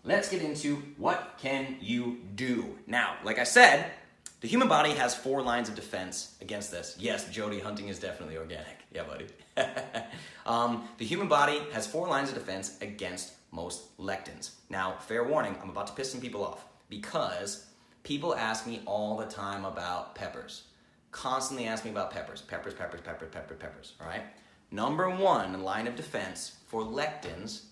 let's get into what can you do. Now, like I said, the human body has 4 lines of defense against this. Yes, Jody, hunting is definitely organic. Yeah, buddy. The human body has 4 lines of defense against most lectins. Now, fair warning, I'm about to piss some people off because people ask me all the time about peppers. Constantly ask me about peppers. Peppers, all right? Number 1 line of defense for lectins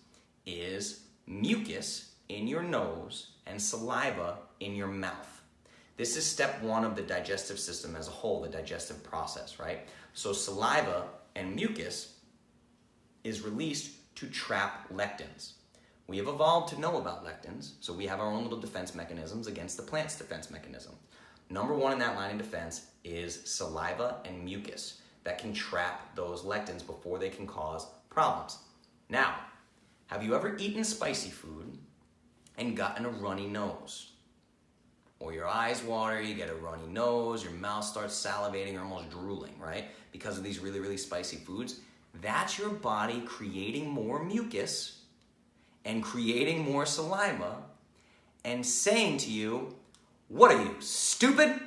is mucus in your nose and saliva in your mouth. This is step 1 of the digestive system as a whole, the digestive process, right? So saliva and mucus is released to trap lectins. We have evolved to know about lectins, so we have our own little defense mechanisms against the plant's defense mechanism. Number 1 in that line of defense is saliva and mucus that can trap those lectins before they can cause problems. Now, have you ever eaten spicy food and gotten a runny nose? Or your eyes water, you get a runny nose, your mouth starts salivating or almost drooling, right? Because of these really, really spicy foods. That's your body creating more mucus and creating more saliva and saying to you, what are you, stupid?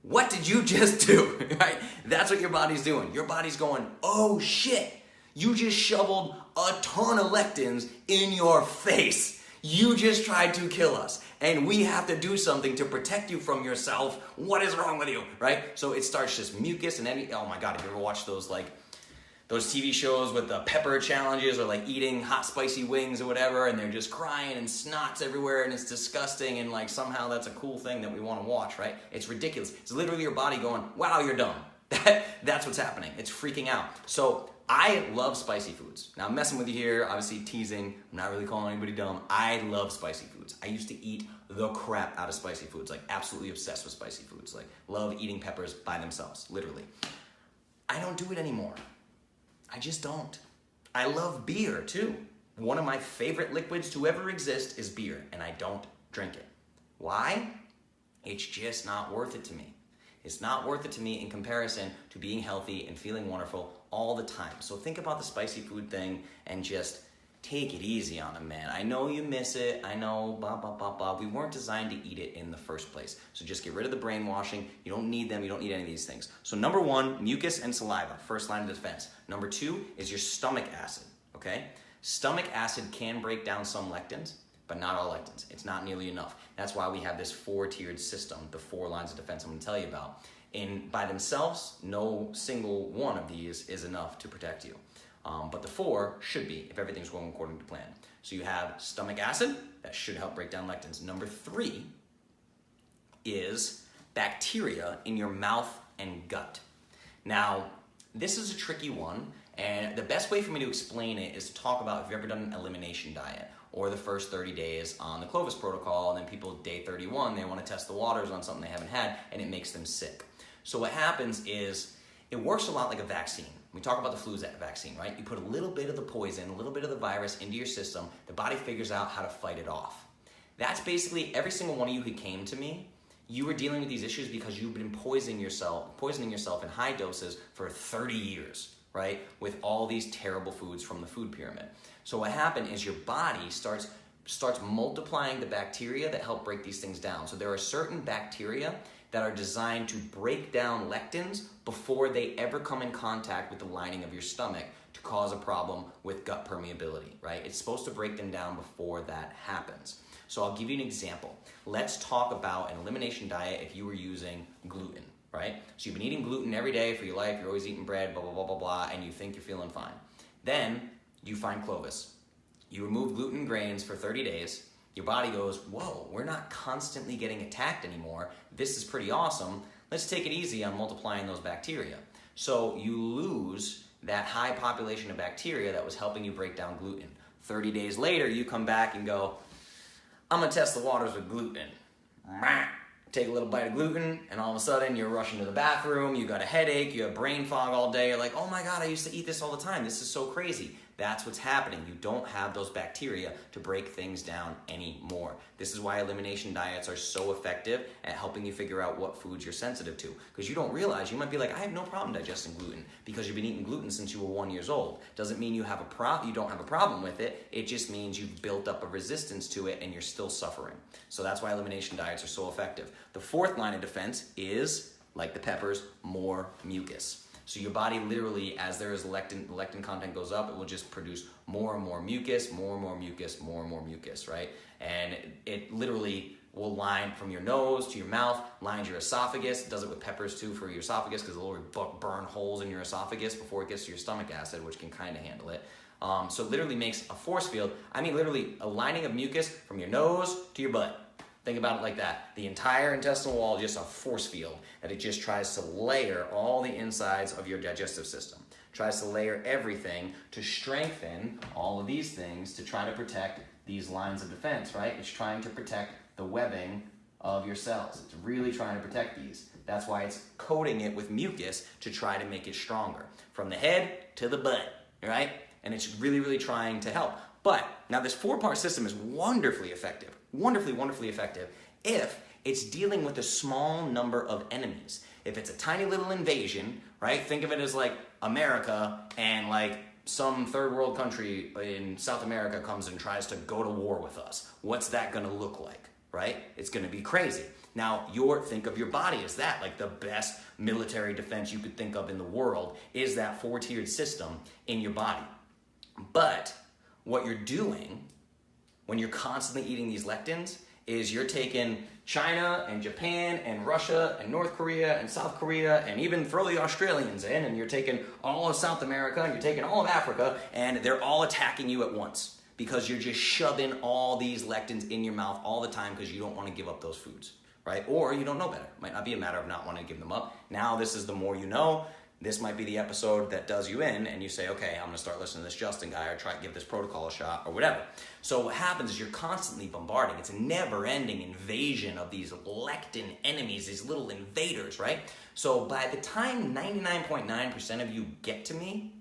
What did you just do, right? That's what your body's doing. Your body's going, oh shit, you just shoveled a ton of lectins in your face. You just tried to kill us, and we have to do something to protect you from yourself. What is wrong with you, right? So it starts just mucus and oh my God, have you ever watched those TV shows with the pepper challenges or like eating hot spicy wings or whatever, and they're just crying and snots everywhere and it's disgusting and like somehow that's a cool thing that we want to watch, right? It's ridiculous. It's literally your body going, wow, you're dumb. That's what's happening. It's freaking out. So I love spicy foods. Now I'm messing with you here, obviously teasing. I'm not really calling anybody dumb. I love spicy foods. I used to eat the crap out of spicy foods, like absolutely obsessed with spicy foods. Like love eating peppers by themselves, literally. I don't do it anymore. I just don't. I love beer too. One of my favorite liquids to ever exist is beer, and I don't drink it. Why? It's just not worth it to me. It's not worth it to me in comparison to being healthy and feeling wonderful all the time. So think about the spicy food thing and just take it easy on them, man. I know you miss it. I know, blah, blah, blah, blah. We weren't designed to eat it in the first place. So just get rid of the brainwashing. You don't need them. You don't need any of these things. So number 1, mucus and saliva, first line of defense. Number 2 is your stomach acid, okay? Stomach acid can break down some lectins, but not all lectins. It's not nearly enough. That's why we have this 4-tiered system, the 4 lines of defense I'm gonna tell you about. By themselves, no single one of these is enough to protect you. But the 4 should be if everything's going according to plan. So you have stomach acid, that should help break down lectins. Number 3 is bacteria in your mouth and gut. Now, this is a tricky one, and the best way for me to explain it is to talk about if you've ever done an elimination diet or the first 30 days on the Clovis protocol, and then people day 31, they want to test the waters on something they haven't had, and it makes them sick. So what happens is it works a lot like a vaccine. We talk about the flu vaccine, right? You put a little bit of the poison, a little bit of the virus into your system, the body figures out how to fight it off. That's basically every single one of you who came to me, you were dealing with these issues because you've been poisoning yourself in high doses for 30 years, right? With all these terrible foods from the food pyramid. So what happened is your body starts multiplying the bacteria that help break these things down. So there are certain bacteria that are designed to break down lectins before they ever come in contact with the lining of your stomach to cause a problem with gut permeability, right? It's supposed to break them down before that happens. So I'll give you an example. Let's talk about an elimination diet if you were using gluten, right? So you've been eating gluten every day for your life, you're always eating bread, blah, blah, blah, blah, blah, and you think you're feeling fine. Then you find Clovis. You remove gluten grains for 30 days, your body goes, whoa, we're not constantly getting attacked anymore. This is pretty awesome. Let's take it easy on multiplying those bacteria. So you lose that high population of bacteria that was helping you break down gluten. 30 days later, you come back and go, I'm gonna test the waters with gluten. Take a little bite of gluten, and all of a sudden you're rushing to the bathroom, you got a headache, you have brain fog all day, you're like, oh my God, I used to eat this all the time. This is so crazy. That's what's happening. You don't have those bacteria to break things down anymore. This is why elimination diets are so effective at helping you figure out what foods you're sensitive to. Because you don't realize, you might be like, I have no problem digesting gluten because you've been eating gluten since you were 1 year old. Doesn't mean you don't have a problem with it. It just means you've built up a resistance to it and you're still suffering. So that's why elimination diets are so effective. The 4th line of defense is, like the peppers, more mucus. So your body literally, as there is lectin content goes up, it will just produce more and more mucus, more and more mucus, more and more mucus, right? And it literally will line from your nose to your mouth, lines your esophagus. It does it with peppers too for your esophagus because it'll burn holes in your esophagus before it gets to your stomach acid, which can kind of handle it. So it literally makes a force field. I mean literally a lining of mucus from your nose to your butt. Think about it like that. The entire intestinal wall is just a force field that it just tries to layer all the insides of your digestive system. Tries to layer everything to strengthen all of these things to try to protect these lines of defense, right? It's trying to protect the webbing of your cells. It's really trying to protect these. That's why it's coating it with mucus to try to make it stronger. From the head to the butt, right? And it's really, really trying to help. But now this 4-part system is wonderfully effective. Wonderfully, wonderfully effective if it's dealing with a small number of enemies. If it's a tiny little invasion, right? Think of it as like America and like some third world country in South America comes and tries to go to war with us. What's that gonna look like, right? It's gonna be crazy. Now, think of your body as that, like the best military defense you could think of in the world is that 4-tiered system in your body. But what you're doing when you're constantly eating these lectins is you're taking China and Japan and Russia and North Korea and South Korea and even throw the Australians in, and you're taking all of South America and you're taking all of Africa, and they're all attacking you at once because you're just shoving all these lectins in your mouth all the time because you don't want to give up those foods, right? Or you don't know better. It might not be a matter of not wanting to give them up. Now this is the more you know. This might be the episode that does you in and you say, okay, I'm gonna start listening to this Justin guy or try to give this protocol a shot or whatever. So what happens is you're constantly bombarding. It's a never-ending invasion of these lectin enemies, these little invaders, right? So by the time 99.9% of you get to me,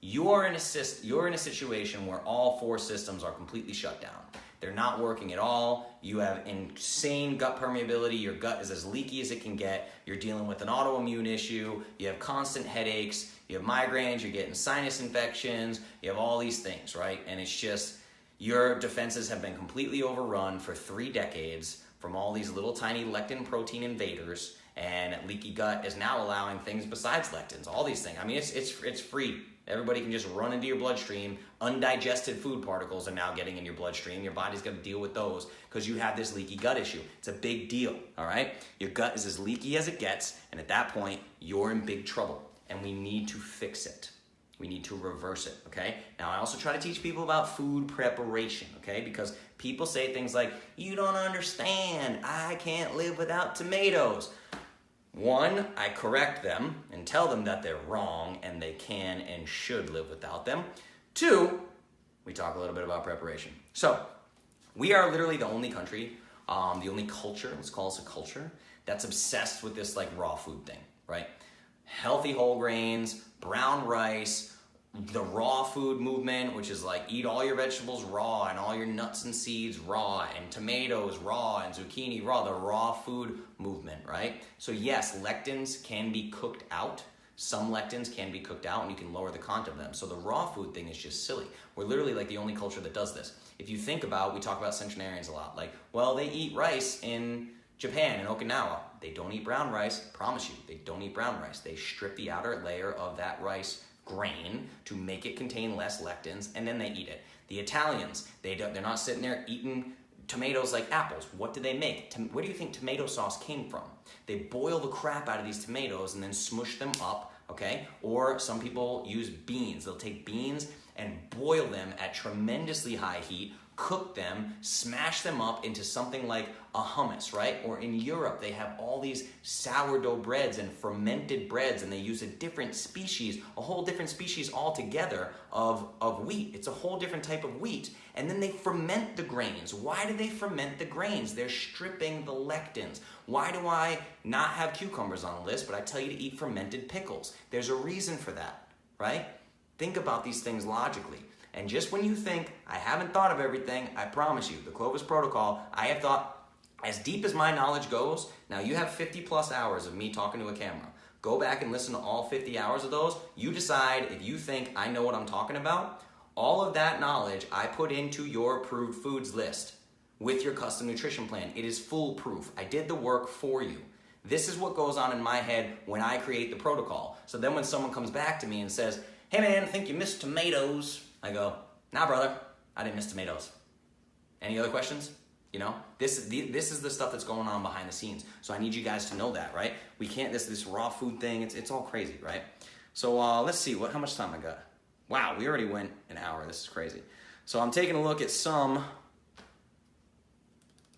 you're in a situation where all 4 systems are completely shut down. They're not working at all. You have insane gut permeability. Your gut is as leaky as it can get. You're dealing with an autoimmune issue. You have constant headaches. You have migraines. You're getting sinus infections. You have all these things, right? And it's just your defenses have been completely overrun for 3 decades from all these little tiny lectin protein invaders. And leaky gut is now allowing things besides lectins, all these things. I mean, it's free. Everybody can just run into your bloodstream. Undigested food particles are now getting in your bloodstream. Your body's going to deal with those because you have this leaky gut issue. It's a big deal, all right? Your gut is as leaky as it gets, and at that point, you're in big trouble, and we need to fix it. We need to reverse it, okay? Now, I also try to teach people about food preparation, okay? Because people say things like, you don't understand, I can't live without tomatoes. One, I correct them and tell them that they're wrong and they can and should live without them. Two, we talk a little bit about preparation. So, we are literally the only country, the only culture, let's call us a culture, that's obsessed with this like raw food thing, right? Healthy whole grains, brown rice, the raw food movement, which is like eat all your vegetables raw and all your nuts and seeds raw and tomatoes raw and zucchini raw, the raw food movement, right? So yes, lectins can be cooked out. Some lectins can be cooked out and you can lower the content of them. So the raw food thing is just silly. We're literally like the only culture that does this. If you think about, we talk about centenarians a lot, like, well, they eat rice in Japan and Okinawa. They don't eat brown rice, promise you, they don't eat brown rice. They strip the outer layer of that rice grain to make it contain less lectins, and then they eat it. The Italians, they're not sitting there eating tomatoes like apples. What do they make? Where do you think tomato sauce came from? They boil the crap out of these tomatoes and then smush them up, okay? Or some people use beans. They'll take beans and boil them at tremendously high heat, cook them, smash them up into something like a hummus, right? Or in Europe, they have all these sourdough breads and fermented breads, and they use a different species, a whole different species altogether of wheat. It's a whole different type of wheat. And then they ferment the grains. Why do they ferment the grains? They're stripping the lectins. Why do I not have cucumbers on the list, but I tell you to eat fermented pickles? There's a reason for that, right? Think about these things logically. And just when you think, I haven't thought of everything, I promise you, the Clovis Protocol, I have thought, as deep as my knowledge goes, now you have 50 plus hours of me talking to a camera. Go back and listen to all 50 hours of those. You decide if you think I know what I'm talking about. All of that knowledge I put into your approved foods list with your custom nutrition plan. It is foolproof. I did the work for you. This is what goes on in my head when I create the protocol. So then when someone comes back to me and says, hey man, I think you missed tomatoes. I go, nah, brother, I didn't miss tomatoes. Any other questions? You know, this is the stuff that's going on behind the scenes. So I need you guys to know that, right? We can't, this raw food thing, it's all crazy, right? So let's see, how much time I got? Wow, we already went an hour. This is crazy. So I'm taking a look at some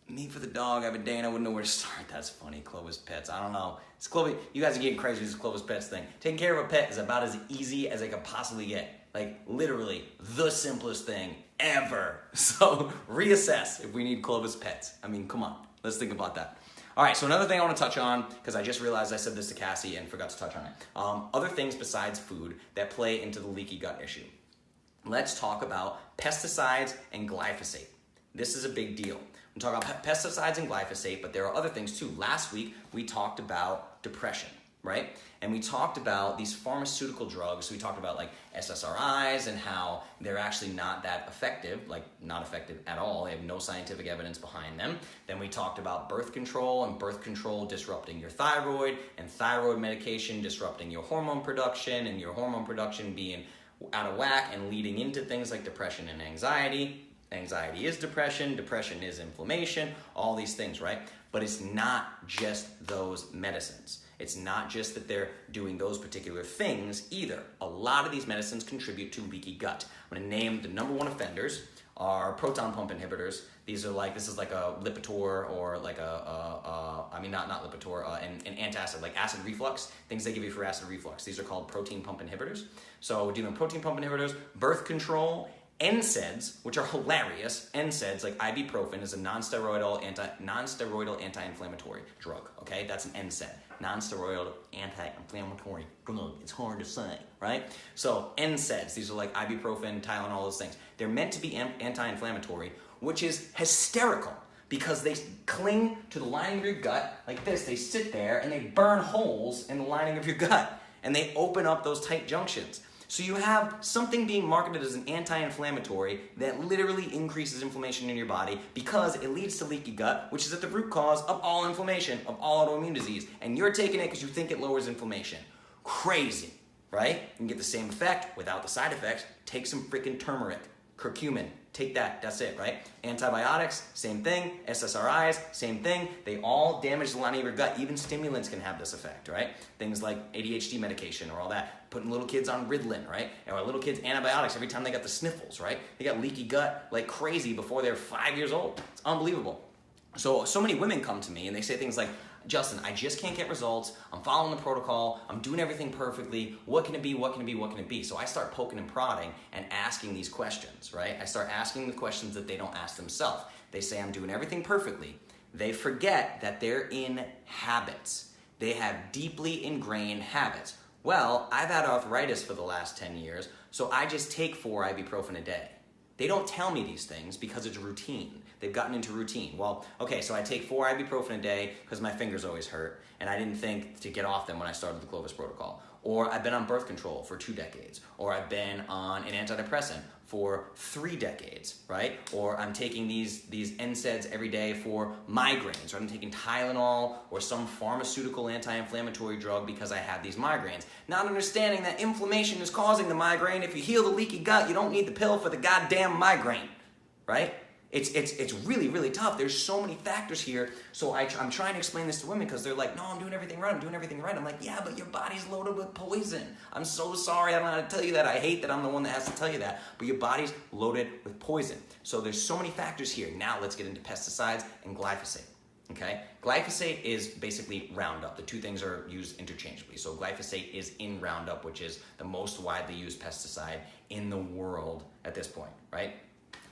meat for the dog. I have a day and I wouldn't know where to start. That's funny, Clovis Pets. I don't know. It's Clovis. You guys are getting crazy with this Clovis Pets thing. Taking care of a pet is about as easy as I could possibly get. Like, literally, the simplest thing ever. So, reassess if we need Clovis Pets. I mean, come on. Let's think about that. All right, so another thing I want to touch on, because I just realized I said this to Cassie and forgot to touch on it. Other things besides food that play into the leaky gut issue. Let's talk about pesticides and glyphosate. This is a big deal. We talk about pesticides and glyphosate, but there are other things too. Last week, we talked about depression, right? And we talked about these pharmaceutical drugs. We talked about like SSRIs and how they're actually not that effective, like not effective at all. They have no scientific evidence behind them. Then we talked about birth control and birth control disrupting your thyroid and thyroid medication disrupting your hormone production and your hormone production being out of whack and leading into things like depression and anxiety. Anxiety is depression, depression is inflammation, all these things, right? But it's not just those medicines. It's not just that they're doing those particular things either. A lot of these medicines contribute to leaky gut. I'm gonna name the number one offenders are proton pump inhibitors. These are like, this is like a Lipitor or like not Lipitor, an antacid, like acid reflux, things they give you for acid reflux. These are called proton pump inhibitors. So we're dealing with proton pump inhibitors, birth control, Nsaids, which are hilarious. Nsaids, like ibuprofen, is a non-steroidal anti-inflammatory drug, okay? That's an NSAID, non-steroidal anti-inflammatory drug. It's hard to say, right? So Nsaids, these are like ibuprofen, Tylenol, all those things. They're meant to be anti-inflammatory, which is hysterical because they cling to the lining of your gut like this. They sit there and they burn holes in the lining of your gut and they open up those tight junctions. So you have something being marketed as an anti-inflammatory that literally increases inflammation in your body because it leads to leaky gut, which is at the root cause of all inflammation, of all autoimmune disease. And you're taking it because you think it lowers inflammation. Crazy. right? You can get the same effect without the side effects. Take some freaking turmeric, curcumin. Take that, that's it, right? Antibiotics, same thing. SSRIs, same thing. They all damage the lining of your gut. Even stimulants can have this effect, right? Things like ADHD medication or all that. Putting little kids on Ritalin, right? Or little kids antibiotics every time they got the sniffles, right? They got leaky gut like crazy before they're 5 years old. It's unbelievable. So many women come to me and they say things like, Justin, I just can't get results. I'm following the protocol. I'm doing everything perfectly. What can it be? What can it be? What can it be? So I start poking and prodding and asking these questions, right? I start asking the questions that they don't ask themselves. They say, I'm doing everything perfectly. They forget that they're in habits. They have deeply ingrained habits. Well, I've had arthritis for the last 10 years, so I just take 4 ibuprofen a day. They don't tell me these things because it's routine. They've gotten into routine. Well, okay, so I take 4 ibuprofen a day because my fingers always hurt, and I didn't think to get off them when I started the Clovis protocol. Or I've been on birth control for 2 decades. Or I've been on an antidepressant for 3 decades, right? Or I'm taking these Nsaids every day for migraines, or I'm taking Tylenol or some pharmaceutical anti-inflammatory drug because I have these migraines. Not understanding that inflammation is causing the migraine. If you heal the leaky gut, you don't need the pill for the goddamn migraine, right? It's really, really tough. There's so many factors here. So I'm trying to explain this to women because they're like, no, I'm doing everything right. I'm doing everything right. I'm like, yeah, but your body's loaded with poison. I'm so sorry. I don't know how to tell you that. I hate that I'm the one that has to tell you that. But your body's loaded with poison. So there's so many factors here. Now let's get into pesticides and glyphosate. Okay? Glyphosate is basically Roundup. The two things are used interchangeably. So glyphosate is in Roundup, which is the most widely used pesticide in the world at this point, right?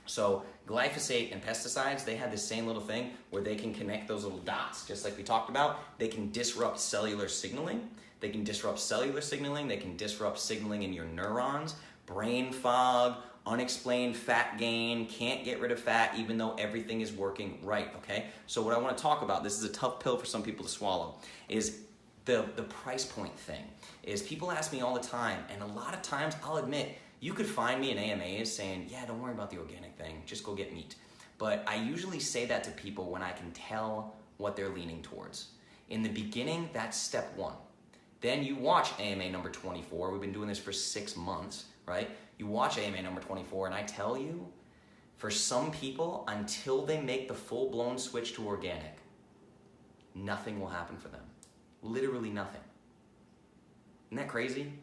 So glyphosate and pesticides, they have this same little thing where they can connect those little dots, just like we talked about. They can disrupt cellular signaling. They can disrupt cellular signaling. They can disrupt signaling in your neurons, brain fog, unexplained fat gain, can't get rid of fat even though everything is working right, okay? So what I want to talk about, this is a tough pill for some people to swallow, is the price point thing. Is people ask me all the time, and a lot of times I'll admit, you could find me in AMAs saying, yeah, don't worry about the organic thing, just go get meat. But I usually say that to people when I can tell what they're leaning towards. In the beginning, that's step 1. Then you watch AMA number 24. We've been doing this for 6 months, right? You watch AMA number 24, and I tell you, for some people, until they make the full-blown switch to organic, nothing will happen for them. Literally nothing. Isn't that crazy?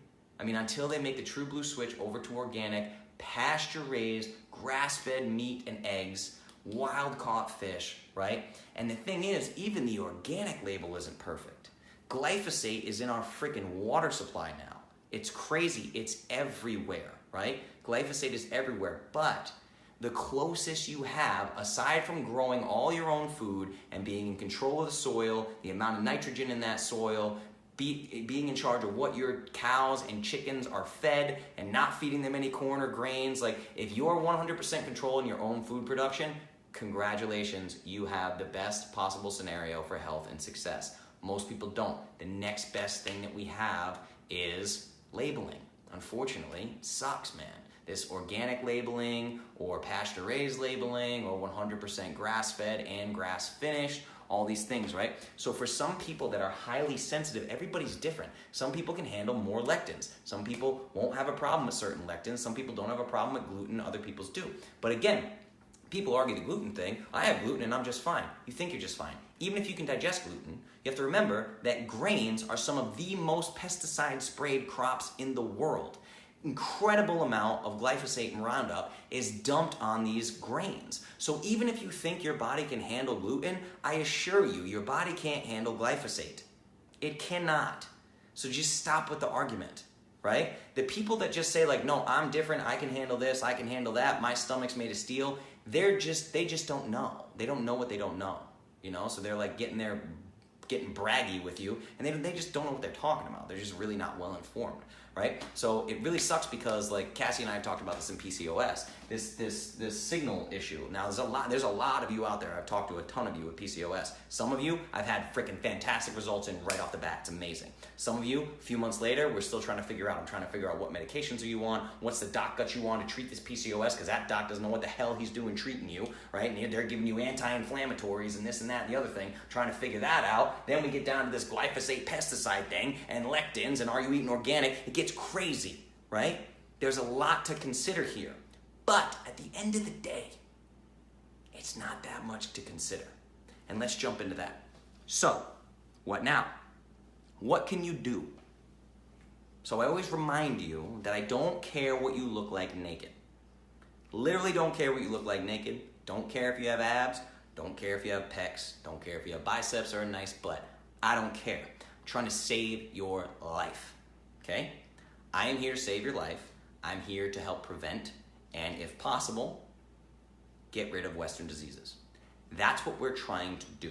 I mean, until they make the true blue switch over to organic, pasture-raised, grass-fed meat and eggs, wild-caught fish, right? And the thing is, even the organic label isn't perfect. Glyphosate is in our freaking water supply now. It's crazy. It's everywhere, right? Glyphosate is everywhere, but the closest you have, aside from growing all your own food and being in control of the soil, the amount of nitrogen in that soil, being in charge of what your cows and chickens are fed and not feeding them any corn or grains. Like, if you're 100% control in your own food production, congratulations, you have the best possible scenario for health and success. Most people don't. The next best thing that we have is labeling. Unfortunately, it sucks, man. This organic labeling or pasture-raised labeling or 100% grass-fed and grass-finished, all these things, right? So for some people that are highly sensitive, everybody's different. Some people can handle more lectins. Some people won't have a problem with certain lectins. Some people don't have a problem with gluten. Other people's do. But again, people argue the gluten thing. I have gluten and I'm just fine. You think you're just fine. Even if you can digest gluten, you have to remember that grains are some of the most pesticide-sprayed crops in the world. Incredible amount of glyphosate and Roundup is dumped on these grains. So even if you think your body can handle gluten, I assure you, your body can't handle glyphosate. It cannot. So just stop with the argument, right? The people that just say like, no, I'm different, I can handle this, I can handle that, my stomach's made of steel, they just don't know. They don't know what they don't know, you know? So they're like getting braggy with you, and they just don't know what they're talking about. They're just really not well informed, right? So it really sucks because like Cassie and I have talked about this in PCOS, this signal issue. Now there's a lot of you out there. I've talked to a ton of you with PCOS. Some of you I've had freaking fantastic results in right off the bat. It's amazing. Some of you, a few months later, we're still trying to figure out. I'm trying to figure out what medications are you on, what's the doc got you on to treat this PCOS, because that doc doesn't know what the hell he's doing treating you, right? And they're giving you anti-inflammatories and this and that and the other thing, trying to figure that out. Then we get down to this glyphosate pesticide thing and lectins and are you eating organic? It gets It's crazy, right? There's a lot to consider here. But at the end of the day, it's not that much to consider. And let's jump into that. So, what now? What can you do? So I always remind you that I don't care what you look like naked. Literally don't care what you look like naked. Don't care if you have abs. Don't care if you have pecs. Don't care if you have biceps or a nice butt. I don't care. I'm trying to save your life, okay? I am here to save your life. I'm here to help prevent and, if possible, get rid of Western diseases. That's what we're trying to do.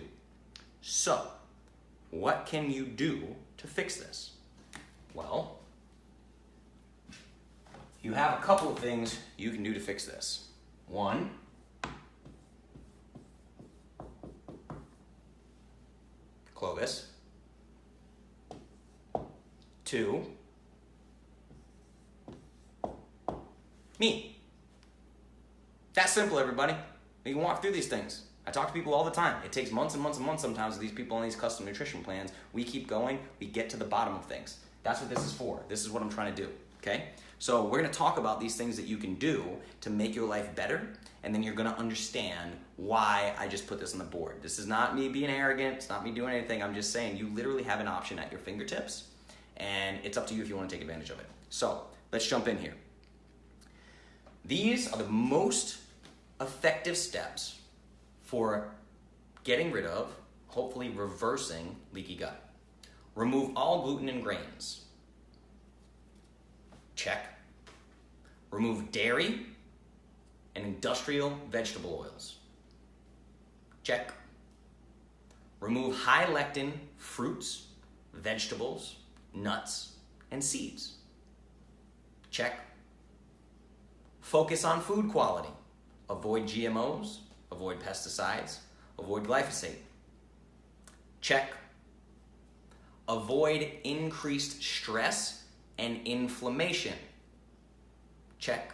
So, what can you do to fix this? Well, you have a couple of things you can do to fix this. One, Clovis. Two, me. That's simple, everybody. You can walk through these things. I talk to people all the time. It takes months and months and months sometimes with these people on these custom nutrition plans. We keep going. We get to the bottom of things. That's what this is for. This is what I'm trying to do, okay? So we're going to talk about these things that you can do to make your life better, and then you're going to understand why I just put this on the board. This is not me being arrogant. It's not me doing anything. I'm just saying you literally have an option at your fingertips, and it's up to you if you want to take advantage of it. So let's jump in here. These are the most effective steps for getting rid of, hopefully reversing, leaky gut. Remove all gluten and grains. Check. Remove dairy and industrial vegetable oils. Check. Remove high lectin fruits, vegetables, nuts, and seeds. Check. Focus on food quality. Avoid GMOs, avoid pesticides, avoid glyphosate. Check. Avoid increased stress and inflammation. Check.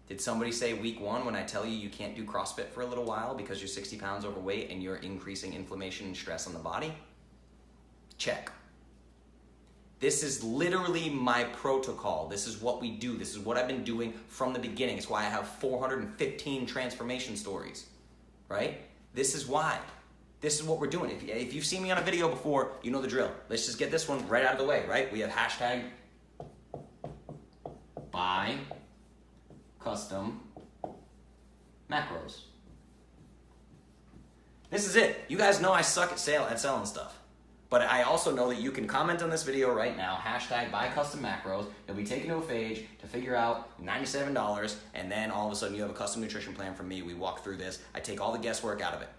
Did somebody say week 1 when I tell you can't do CrossFit for a little while because you're 60 pounds overweight and you're increasing inflammation and stress on the body? Check. This is literally my protocol. This is what we do. This is what I've been doing from the beginning. It's why I have 415 transformation stories, right? This is why. This is what we're doing. If you've seen me on a video before, you know the drill. Let's just get this one right out of the way, right? We have hashtag buy custom macros. This is it. You guys know I suck at selling stuff. But I also know that you can comment on this video right now, hashtag buy custom macros. You'll be taken to a page to figure out $97, and then all of a sudden you have a custom nutrition plan from me. We walk through this. I take all the guesswork out of it.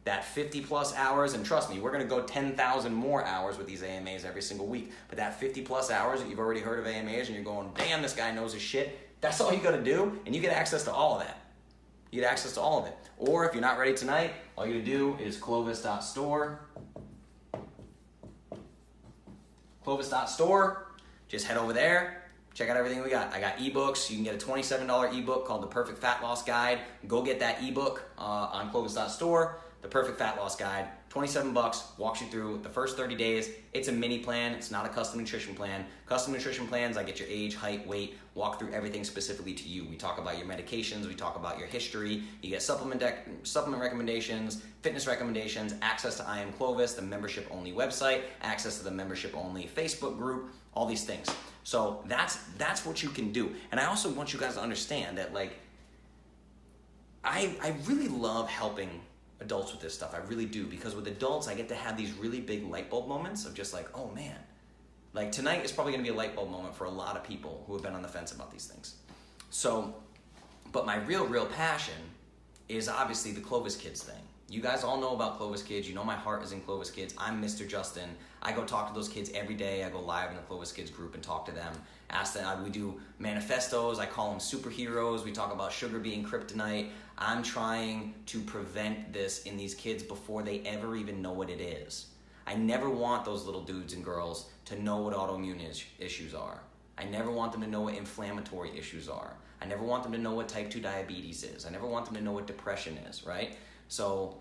That 50 plus hours, and trust me, we're gonna go 10,000 more hours with these AMAs every single week. But that 50 plus hours that you've already heard of AMAs and you're going, damn, this guy knows his shit, that's all you gotta do, and you get access to all of that. You get access to all of it. Or if you're not ready tonight, all you gotta do is clovis.store. Clovis.store, just head over there, check out everything we got. I got ebooks. You can get a $27 ebook called The Perfect Fat Loss Guide. Go get that ebook on Clovis.store. The Perfect Fat Loss Guide, 27 bucks, walks you through the first 30 days. It's a mini plan. It's not a custom nutrition plan. Custom nutrition plans, I get your age, height, weight, walk through everything specifically to you. We talk about your medications. We talk about your history. You get supplement recommendations, fitness recommendations, access to I Am Clovis, the membership-only website, access to the membership-only Facebook group, all these things. So that's what you can do. And I also want you guys to understand that, like, I really love helping adults with this stuff. I really do, because with adults I get to have these really big light bulb moments of just like, oh man, like tonight is probably going to be a light bulb moment for a lot of people who have been on the fence about these things. So, but my real passion is obviously the Clovis Kids thing. You guys all know about Clovis Kids. You know my heart is in Clovis Kids. I'm Mr. Justin. I go talk to those kids every day. I go live in the Clovis Kids group and talk to them. Ask them. We do manifestos. I call them superheroes. We talk about sugar being kryptonite. I'm trying to prevent this in these kids before they ever even know what it is. I never want those little dudes and girls to know what autoimmune issues are. I never want them to know what inflammatory issues are. I never want them to know what type 2 diabetes is. I never want them to know what depression is, right? So,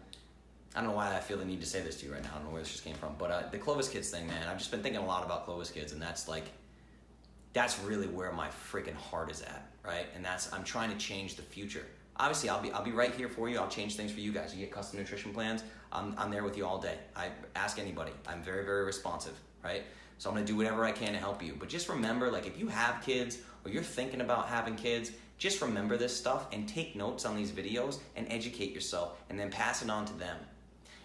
I don't know why I feel the need to say this to you right now. I don't know where this just came from. But the Clovis Kids thing, man, I've just been thinking a lot about Clovis Kids, and that's like That's really where my freaking heart is at, right? And I'm trying to change the future. Obviously, I'll be right here for you. I'll change things for you guys. You get custom nutrition plans, I'm there with you all day. I ask anybody. I'm very, very responsive, right? So I'm gonna do whatever I can to help you. But just remember, like if you have kids or you're thinking about having kids, just remember this stuff and take notes on these videos and educate yourself and then pass it on to them.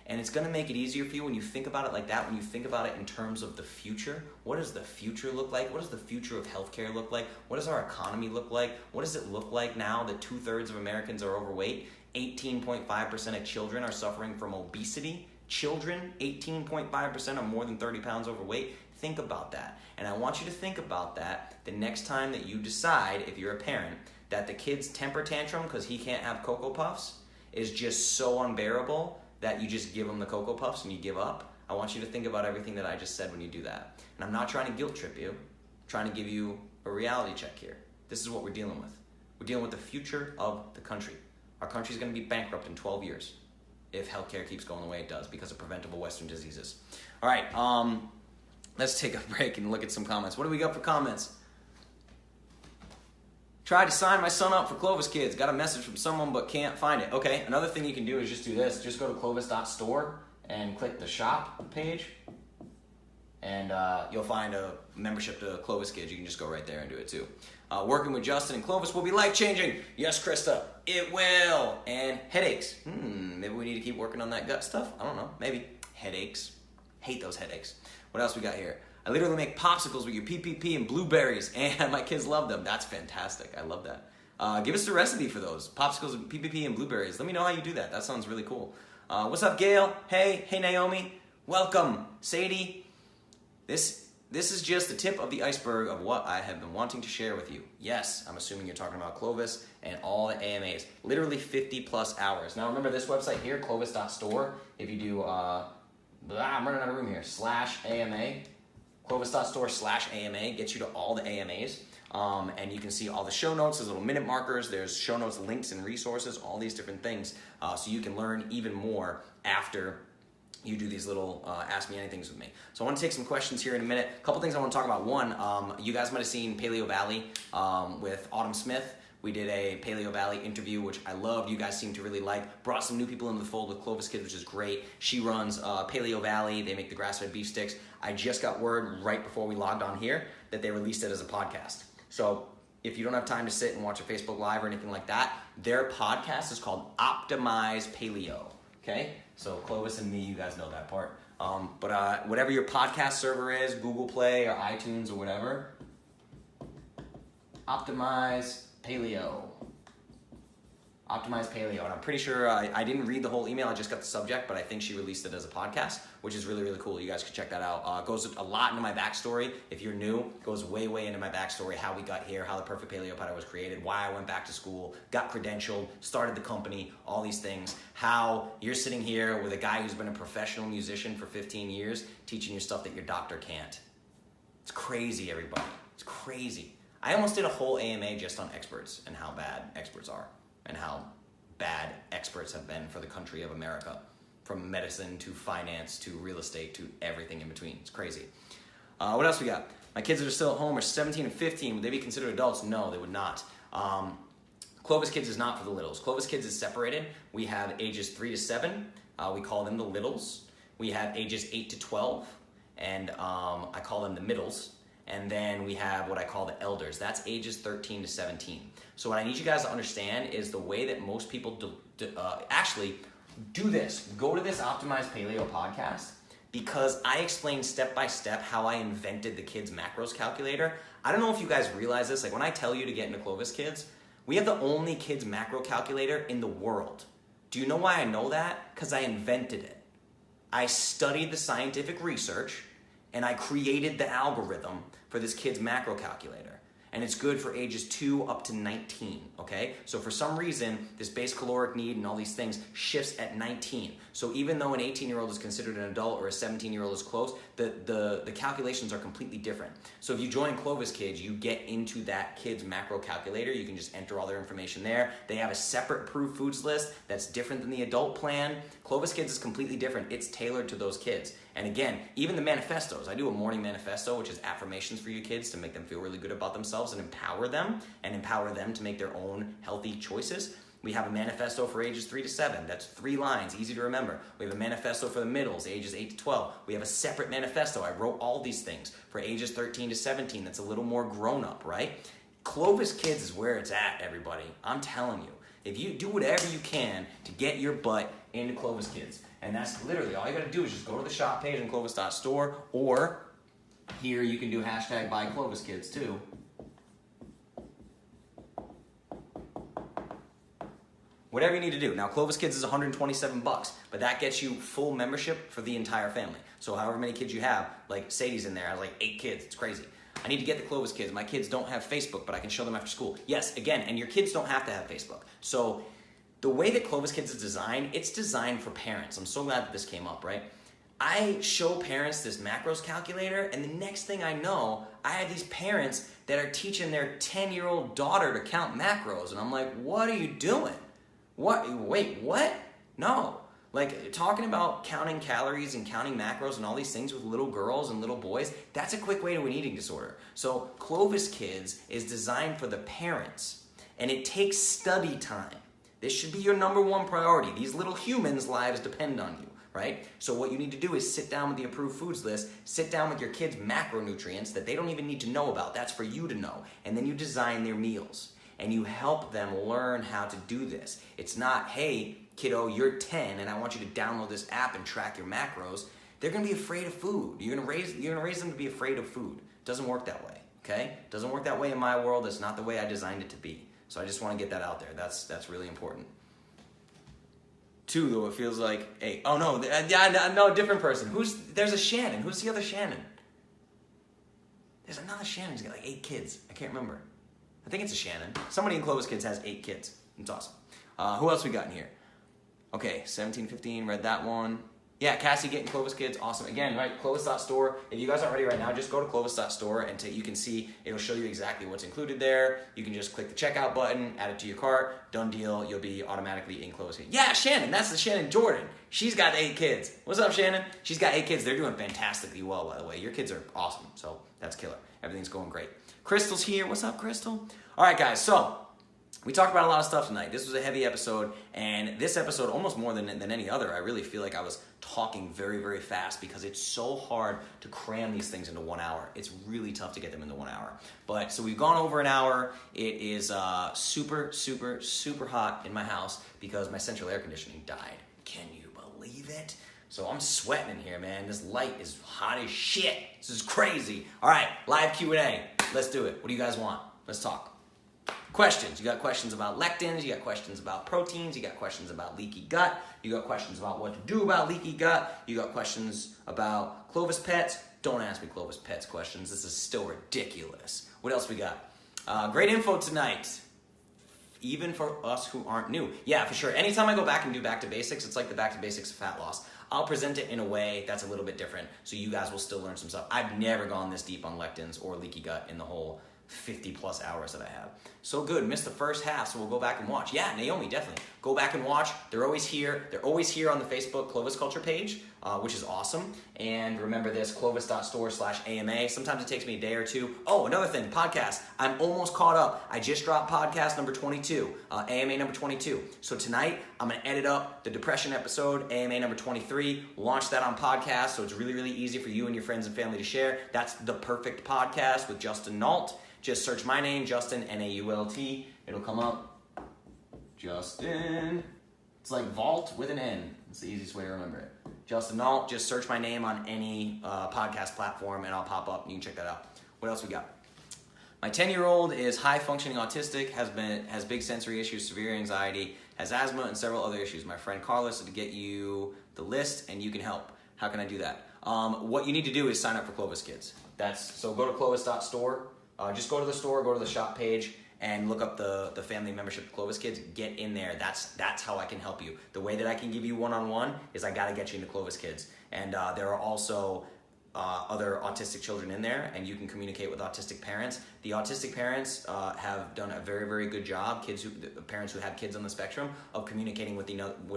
And it's gonna make it easier for you when you think about it like that, when you think about it in terms of the future. What does the future look like? What does the future of healthcare look like? What does our economy look like? What does it look like now that 2/3 of Americans are overweight? 18.5% of children are suffering from obesity. Children, 18.5% are more than 30 pounds overweight. Think about that. And I want you to think about that the next time that you decide, if you're a parent, that the kid's temper tantrum because he can't have Cocoa Puffs is just so unbearable that you just give him the Cocoa Puffs and you give up. I want you to think about everything that I just said when you do that. And I'm not trying to guilt trip you. I'm trying to give you a reality check here. This is what we're dealing with. We're dealing with the future of the country. Our country's going to be bankrupt in 12 years if healthcare keeps going the way it does because of preventable Western diseases. All right, let's take a break and look at some comments. What do we got for comments? Tried to sign my son up for Clovis Kids. Got a message from someone but can't find it. Okay, another thing you can do is just do this. Just go to clovis.store and click the shop page. And you'll find a membership to Clovis Kids. You can just go right there and do it too. Working with Justin and Clovis will be life-changing. Yes, Krista, it will. And headaches. Maybe we need to keep working on that gut stuff. I don't know. Maybe. Headaches. Hate those headaches. What else we got here? I literally make popsicles with your PPP and blueberries, and my kids love them. That's fantastic. I love that. Give us the recipe for those. Popsicles with PPP and blueberries. Let me know how you do that. That sounds really cool. What's up, Gail? Hey Naomi. Welcome. Sadie. This is just the tip of the iceberg of what I have been wanting to share with you. Yes, I'm assuming you're talking about Clovis and all the AMAs. Literally 50 plus hours. Now remember this website here, clovis.store. If you do, I'm running out of room here, /AMA. Clovis.store/AMA gets you to all the AMAs. And you can see all the show notes. There's little minute markers. There's show notes, links, and resources, all these different things. So you can learn even more after you do these little Ask Me Anythings with me. So I want to take some questions here in a minute. A couple things I want to talk about. One, you guys might have seen Paleo Valley with Autumn Smith. We did a Paleo Valley interview, which I loved. You guys seem to really like. Brought some new people into the fold with Clovis Kids, which is great. She runs Paleo Valley. They make the grass-fed beef sticks. I just got word right before we logged on here that they released it as a podcast. So if you don't have time to sit and watch a Facebook Live or anything like that, their podcast is called Optimize Paleo. Okay? So Clovis and me, you guys know that part. But whatever your podcast server is, Google Play or iTunes or whatever, Optimize Paleo. Optimize Paleo. And I'm pretty sure I didn't read the whole email. I just got the subject, but I think she released it as a podcast, which is really, really cool. You guys can check that out. Goes a lot into my backstory. If you're new, goes way, way into my backstory, how we got here, how the Perfect Paleo Powder was created, why I went back to school, got credentialed, started the company, all these things. How you're sitting here with a guy who's been a professional musician for 15 years, teaching you stuff that your doctor can't. It's crazy, everybody. It's crazy. I almost did a whole AMA just on experts and how bad experts are and how bad experts have been for the country of America, from medicine to finance to real estate to everything in between. It's crazy. What else we got? My kids that are still at home are 17 and 15. Would they be considered adults? No, they would not. Clovis Kids is not for the littles. Clovis Kids is separated. We have ages 3 to 7. We call them the littles. We have ages 8 to 12, and I call them the middles. And then we have what I call the elders. That's ages 13 to 17. So what I need you guys to understand is the way that most people actually do this. Go to this Optimized Paleo podcast because I explain step by step how I invented the kids macros calculator. I don't know if you guys realize this. Like when I tell you to get into Clovis Kids, we have the only kids macro calculator in the world. Do you know why I know that? Because I invented it. I studied the scientific research and I created the algorithm for this kid's macro calculator. And it's good for ages 2 up to 19, okay? So for some reason, this base caloric need and all these things shifts at 19. So even though an 18-year-old is considered an adult or a 17-year-old is close, the calculations are completely different. So if you join Clovis Kids, you get into that kid's macro calculator. You can just enter all their information there. They have a separate approved foods list that's different than the adult plan. Clovis Kids is completely different. It's tailored to those kids. And again, even the manifestos. I do a morning manifesto, which is affirmations for your kids to make them feel really good about themselves and empower them to make their own healthy choices. We have a manifesto for ages 3 to 7. That's 3 lines, easy to remember. We have a manifesto for the middles, ages 8 to 12. We have a separate manifesto. I wrote all these things for ages 13 to 17. That's a little more grown up, right? Clovis Kids is where it's at, everybody. I'm telling you. If you do whatever you can to get your butt into Clovis Kids, and that's literally all you gotta do is just go to the shop page on clovis.store, or here you can do hashtag buy Clovis Kids too. Whatever you need to do. Now, Clovis Kids is $127, but that gets you full membership for the entire family. So however many kids you have, like Sadie's in there, I have like 8 kids, it's crazy. I need to get the Clovis Kids. My kids don't have Facebook, but I can show them after school. Yes, again, and your kids don't have to have Facebook. So the way that Clovis Kids is designed, it's designed for parents. I'm so glad that this came up, right? I show parents this macros calculator, and the next thing I know, I have these parents that are teaching their 10-year-old daughter to count macros, and I'm like, what are you doing? What? Wait, what? No. Like, talking about counting calories and counting macros and all these things with little girls and little boys, that's a quick way to an eating disorder. So Clovis Kids is designed for the parents, and it takes study time. This should be your number one priority. These little humans' lives depend on you, right? So what you need to do is sit down with the approved foods list, sit down with your kids' macronutrients that they don't even need to know about. That's for you to know. And then you design their meals. And you help them learn how to do this. It's not, hey, kiddo, you're 10 and I want you to download this app and track your macros. They're gonna be afraid of food. You're gonna raise them to be afraid of food. It doesn't work that way, okay? It doesn't work that way in my world. It's not the way I designed it to be. So I just wanna get that out there. That's really important. 2, though, it feels like, hey, oh no, no, different person. There's a Shannon. Who's the other Shannon? There's another Shannon who's got like 8 kids. I can't remember. I think it's a Shannon. Somebody in Clovis Kids has 8 kids. It's awesome. Who else we got in here? Okay, 1715, read that one. Yeah, Cassie getting Clovis Kids, awesome. Again, right, Clovis.store. If you guys aren't ready right now, just go to Clovis.store and you can see, it'll show you exactly what's included there. You can just click the checkout button, add it to your cart, done deal, you'll be automatically in Clovis Kids. Yeah, Shannon, that's the Shannon Jordan. She's got 8 kids. What's up, Shannon? She's got 8 kids. They're doing fantastically well, by the way. Your kids are awesome, so that's killer. Everything's going great. Crystal's here. What's up, Crystal? All right, guys, so we talked about a lot of stuff tonight. This was a heavy episode, and this episode, almost more than any other, I really feel like I was talking very, very fast because it's so hard to cram these things into 1 hour. It's really tough to get them into 1 hour. But so we've gone over an hour. It is super, super, super hot in my house because my central air conditioning died. Can you believe it? So I'm sweating in here, man. This light is hot as shit. This is crazy. All right, live Q&A. Let's do it. What do you guys want? Let's talk. Questions. You got questions about lectins, you got questions about proteins, you got questions about leaky gut, you got questions about what to do about leaky gut, you got questions about Clovis pets. Don't ask me Clovis pets questions. This is still ridiculous. What else we got? Great info tonight. Even for us who aren't new. Yeah, for sure. Anytime I go back and do back to basics, it's like the back to basics of fat loss. I'll present it in a way that's a little bit different, so you guys will still learn some stuff. I've never gone this deep on lectins or leaky gut in the whole 50 plus hours that I have. So good, missed the first half, so we'll go back and watch. Yeah, Naomi, definitely. Go back and watch. They're always here. They're always here on the Facebook Clovis Culture page, which is awesome. And remember this, clovis.store/AMA. Sometimes it takes me a day or two. Oh, another thing, podcast. I'm almost caught up. I just dropped podcast number 22, AMA number 22. So tonight, I'm gonna edit up the depression episode, AMA number 23, launch that on podcast, so it's really, really easy for you and your friends and family to share. That's the Perfect Podcast with Justin Nault. Just search my name, Justin, N-A-U-L-T. It'll come up. Justin. It's like vault with an N. It's the easiest way to remember it. Justin Nault. Just search my name on any podcast platform and I'll pop up. You can check that out. What else we got? My 10-year-old is high-functioning autistic, has big sensory issues, severe anxiety, has asthma, and several other issues. My friend Carlos said to get you the list and you can help. How can I do that? What you need to do is sign up for Clovis Kids. So go to clovis.store. Just go to the store, go to the shop page, and look up the family membership Clovis Kids. Get in there. That's how I can help you. The way that I can give you one-on-one is I got to get you into Clovis Kids. And there are also other autistic children in there, and you can communicate with autistic parents. The autistic parents have done a very, very good job, parents who have kids on the spectrum, of communicating with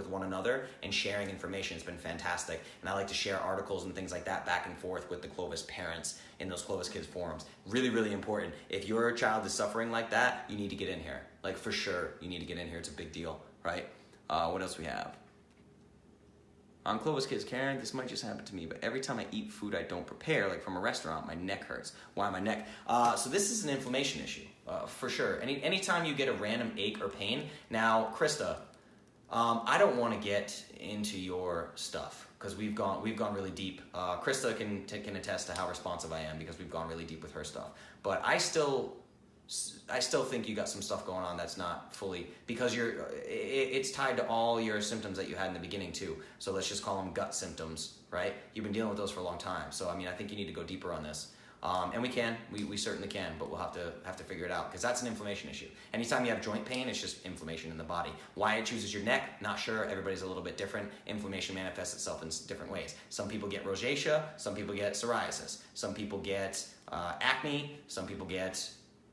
one another and sharing information. It's been fantastic. And I like to share articles and things like that back and forth with the Clovis parents in those Clovis Kids forums. Really, really important. If your child is suffering like that, you need to get in here. Like, for sure, you need to get in here. It's a big deal, right? What else we have? On Clovis Kids, Karen, this might just happen to me, but every time I eat food I don't prepare, like from a restaurant, my neck hurts. Why my neck? So this is an inflammation issue, for sure. Anytime you get a random ache or pain. Now, Krista, I don't want to get into your stuff because we've gone really deep. Krista can attest to how responsive I am because we've gone really deep with her stuff. But I still think you got some stuff going on that's not fully, because it's tied to all your symptoms that you had in the beginning too. So let's just call them gut symptoms, right? You've been dealing with those for a long time. So I mean, I think you need to go deeper on this. And we certainly can, but we'll have to figure it out because that's an inflammation issue. Anytime you have joint pain, it's just inflammation in the body. Why it chooses your neck, not sure. Everybody's a little bit different. Inflammation manifests itself in different ways. Some people get rosacea, some people get psoriasis, some people get acne, some people get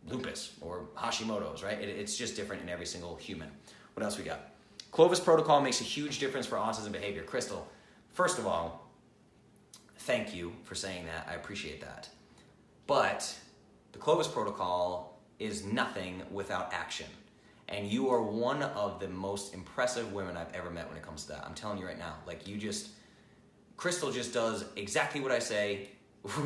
lupus or Hashimoto's, right? It's just different in every single human. What else we got? Clovis protocol makes a huge difference for autism behavior. Crystal, first of all, thank you for saying that. I appreciate that. But the Clovis protocol is nothing without action. And you are one of the most impressive women I've ever met when it comes to that. I'm telling you right now. Like, Crystal just does exactly what I say.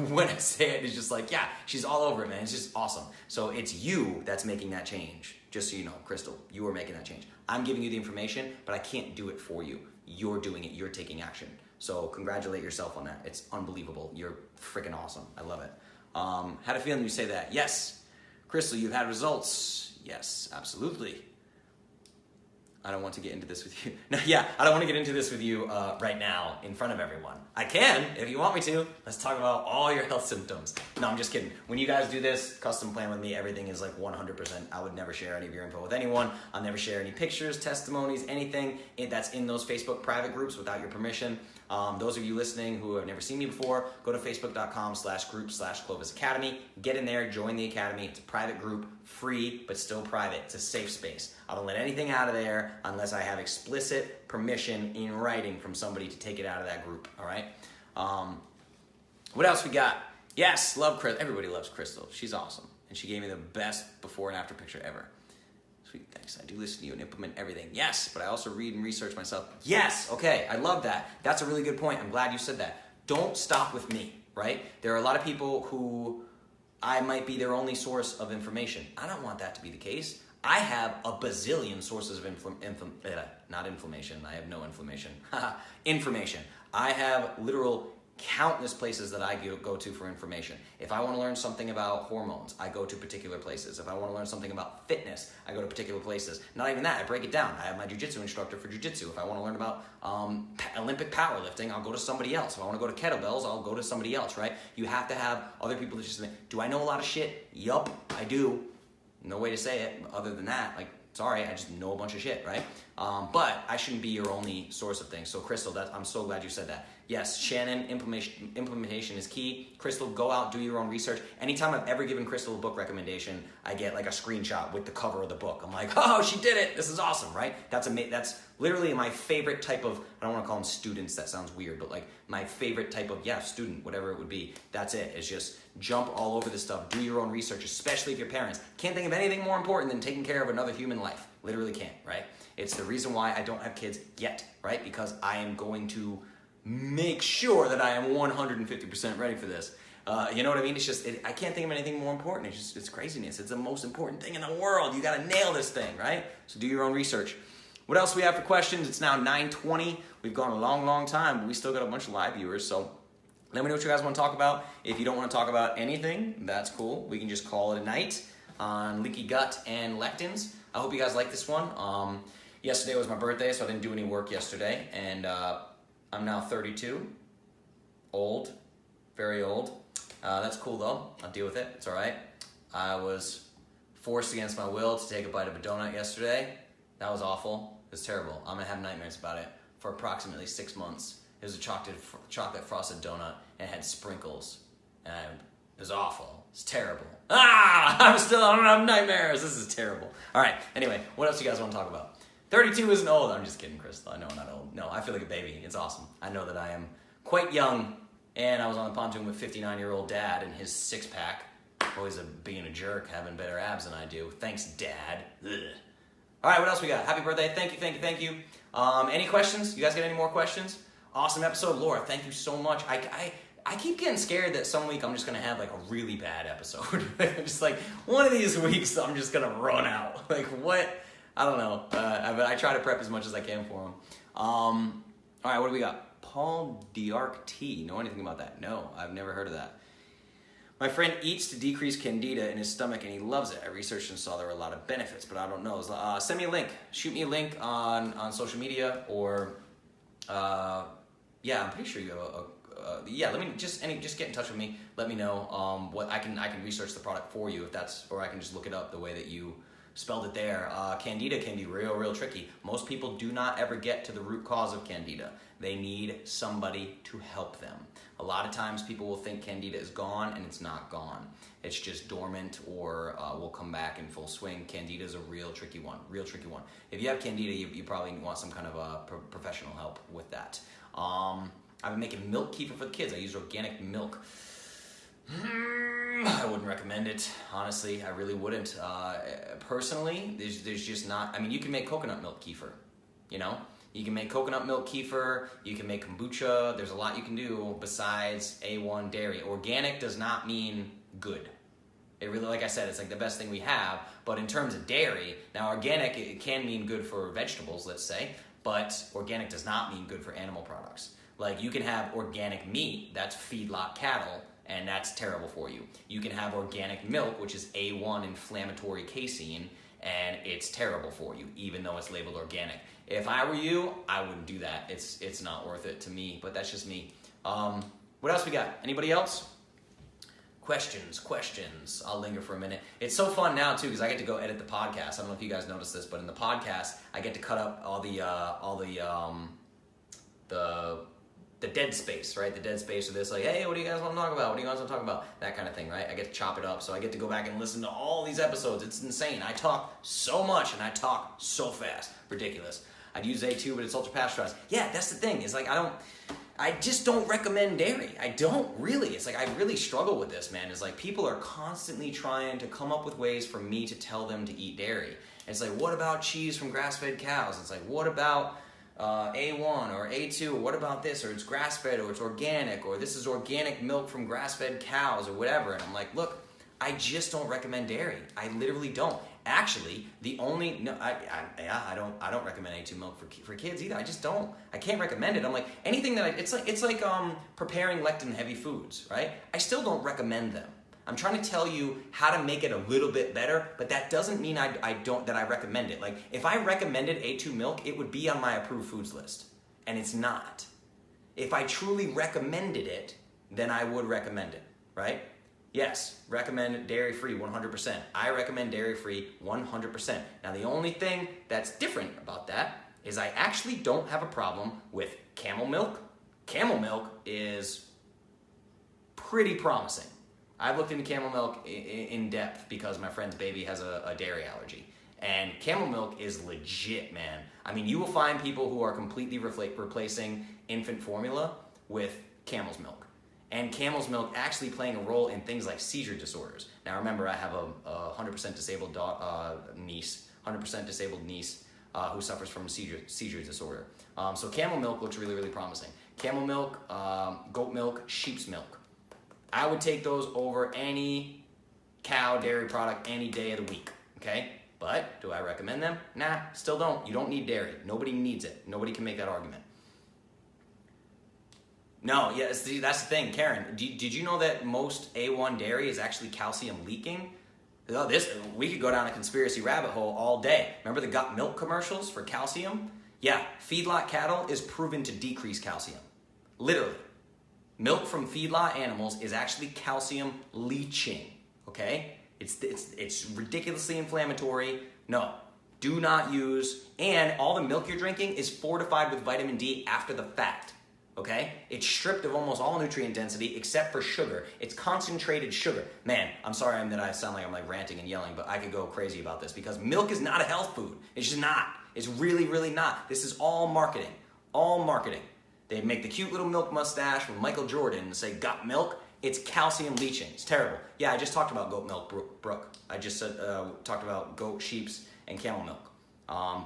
When I say it, it's just like, yeah, she's all over it, man. It's just awesome. So it's you that's making that change. Just so you know, Crystal, you are making that change. I'm giving you the information, but I can't do it for you. You're doing it. You're taking action. So congratulate yourself on that. It's unbelievable. You're freaking awesome. I love it. Had a feeling you say that. Yes. Crystal, you've had results. Yes, absolutely. I don't want to get into this with you. No, yeah, I don't want to get into this with you right now in front of everyone. I can, if you want me to. Let's talk about all your health symptoms. No, I'm just kidding. When you guys do this custom plan with me, everything is like 100%. I would never share any of your info with anyone. I'll never share any pictures, testimonies, anything that's in those Facebook private groups without your permission. Those of you listening who have never seen me before, go to facebook.com/group/Clovis Academy. Get in there, join the academy. It's a private group, free, but still private. It's a safe space. I don't let anything out of there unless I have explicit permission in writing from somebody to take it out of that group, all right? What else we got? Yes, love Crystal. Everybody loves Crystal. She's awesome. And she gave me the best before and after picture ever. Sweet, thanks. I do listen to you and implement everything. Yes, but I also read and research myself. Yes, okay, I love that. That's a really good point. I'm glad you said that. Don't stop with me, right? There are a lot of people who I might be their only source of information. I don't want that to be the case. I have a bazillion sources of not inflammation. I have no inflammation. Information. I have literal countless places that I go to for information. If I want to learn something about hormones, I go to particular places. If I want to learn something about fitness, I go to particular places. Not even that, I break it down. I have my jiu-jitsu instructor for jiu-jitsu. If I want to learn about Olympic powerlifting, I'll go to somebody else. If I want to go to kettlebells, I'll go to somebody else, right? You have to have other people that just, do I know a lot of shit? Yup, I do. No way to say it other than that. Like, sorry, I just know a bunch of shit, right? But I shouldn't be your only source of things. So Crystal, I'm so glad you said that. Yes, Shannon, implementation is key. Crystal, go out, do your own research. Anytime I've ever given Crystal a book recommendation, I get like a screenshot with the cover of the book. I'm like, oh, she did it. This is awesome, right? That's literally my favorite type of, I don't want to call them students, that sounds weird, but like my favorite type of, student, whatever it would be. That's it. It's just jump all over this stuff. Do your own research, especially if you're parents. Can't think of anything more important than taking care of another human life. Literally can't, right? It's the reason why I don't have kids yet, right? Because I am going to make sure that I am 150% ready for this. You know what I mean? It's just, I can't think of anything more important. It's craziness. It's the most important thing in the world. You got to nail this thing, right? So do your own research. What else do we have for questions? It's now 9:20. We've gone a long, long time, but we still got a bunch of live viewers. So let me know what you guys want to talk about. If you don't want to talk about anything, that's cool. We can just call it a night on leaky gut and lectins. I hope you guys like this one. Yesterday was my birthday, so I didn't do any work yesterday. And I'm now 32. Old. Very old. That's cool, though. I'll deal with it. It's all right. I was forced against my will to take a bite of a donut yesterday. That was awful. It was terrible. I'm going to have nightmares about it for approximately 6 months. It was a chocolate frosted donut, and it had sprinkles. And it was awful. It's terrible. I'm having nightmares. This is terrible. All right, anyway, what else do you guys want to talk about? 32 isn't old. I'm just kidding, Crystal. I know I'm not old. No, I feel like a baby. It's awesome. I know that I am quite young, and I was on the pontoon with 59-year-old dad and his six-pack. Always being a jerk, having better abs than I do. Thanks, Dad. Ugh. All right, what else we got? Happy birthday. Thank you. Any questions? You guys got any more questions? Awesome episode. Laura, thank you so much. I keep getting scared that some week I'm just going to have like a really bad episode. Just like one of these weeks I'm just going to run out. Like what? I don't know. But I try to prep as much as I can for them. All right, what do we got? Paul Diarc T. Know anything about that? No, I've never heard of that. My friend eats to decrease candida in his stomach and he loves it. I researched and saw there were a lot of benefits, but I don't know. Send me a link. Shoot me a link on social media or, yeah, I'm pretty sure you have let me just get in touch with me. Let me know what I can research the product for you if that's, or I can just look it up the way that you spelled it there. Candida can be real tricky. Most people do not ever get to the root cause of candida. They need somebody to help them. A lot of times people will think candida is gone and it's not gone. It's just dormant or will come back in full swing. Candida is a real tricky one. If you have candida, you probably want some kind of professional help with that. I've been making milk kefir for the kids. I use organic milk. I wouldn't recommend it, honestly. I really wouldn't. Personally, there's just not. I mean, you can make coconut milk kefir, you know? You can make coconut milk kefir, you can make kombucha. There's a lot you can do besides A1 dairy. Organic does not mean good. It really, like I said, it's like the best thing we have. But in terms of dairy, now organic, it can mean good for vegetables, let's say, but organic does not mean good for animal products. Like you can have organic meat, that's feedlot cattle, and that's terrible for you. You can have organic milk, which is A1 inflammatory casein, and it's terrible for you, even though it's labeled organic. If I were you, I wouldn't do that. It's not worth it to me, but that's just me. What else we got? Anybody else? Questions. I'll linger for a minute. It's so fun now too because I get to go edit the podcast. I don't know if you guys noticed this, but in the podcast, I get to cut up all the dead space, right? The dead space of this, like, hey, what do you guys want to talk about? What do you guys want to talk about? That kind of thing, right? I get to chop it up, so I get to go back and listen to all these episodes. It's insane. I talk so much and I talk so fast. Ridiculous. I'd use A2, but it's ultra pasteurized. Yeah, that's the thing. It's like I just don't recommend dairy. I don't really. It's like I really struggle with this, man. It's like people are constantly trying to come up with ways for me to tell them to eat dairy. And it's like, what about cheese from grass-fed cows? It's like, what about A1 or A2, or what about this, or it's grass-fed, or it's organic, or this is organic milk from grass-fed cows, or whatever. And I'm like, look, I just don't recommend dairy. I literally don't. Actually, I don't recommend A2 milk for kids either. I just don't. I can't recommend it. I'm like anything that it's like preparing lectin heavy foods, right? I still don't recommend them. I'm trying to tell you how to make it a little bit better, but that doesn't mean I recommend it. Like if I recommended A2 milk, it would be on my approved foods list, and it's not. If I truly recommended it, then I would recommend it, right? Yes, recommend dairy-free 100%. I recommend dairy-free 100%. Now the only thing that's different about that is I actually don't have a problem with camel milk. Camel milk is pretty promising. I've looked into camel milk in depth because my friend's baby has a dairy allergy. And camel milk is legit, man. I mean, you will find people who are completely replacing infant formula with camel's milk. And camel's milk actually playing a role in things like seizure disorders. Now remember, I have a 100% disabled niece who suffers from seizure disorder. So camel milk looks really promising. Camel milk, goat milk, sheep's milk. I would take those over any cow dairy product any day of the week, okay? But do I recommend them? Nah, still don't. You don't need dairy. Nobody needs it. Nobody can make that argument. No, yeah, see, that's the thing, Karen. Did you know that most A1 dairy is actually calcium leaking? We could go down a conspiracy rabbit hole all day. Remember the gut milk commercials for calcium? Yeah, feedlot cattle is proven to decrease calcium. Literally. Milk from feedlot animals is actually calcium leaching, okay? It's ridiculously inflammatory. No, do not use, and all the milk you're drinking is fortified with vitamin D after the fact. okay? It's stripped of almost all nutrient density except for sugar. It's concentrated sugar. Man, I'm sorry that I sound like I'm like ranting and yelling, but I could go crazy about this because milk is not a health food. It's just not. It's really, really not. This is all marketing. All marketing. They make the cute little milk mustache with Michael Jordan and say, got milk? It's calcium leaching. It's terrible. Yeah, I just talked about goat milk, Brooke. I just talked about goat, sheep's, and camel milk.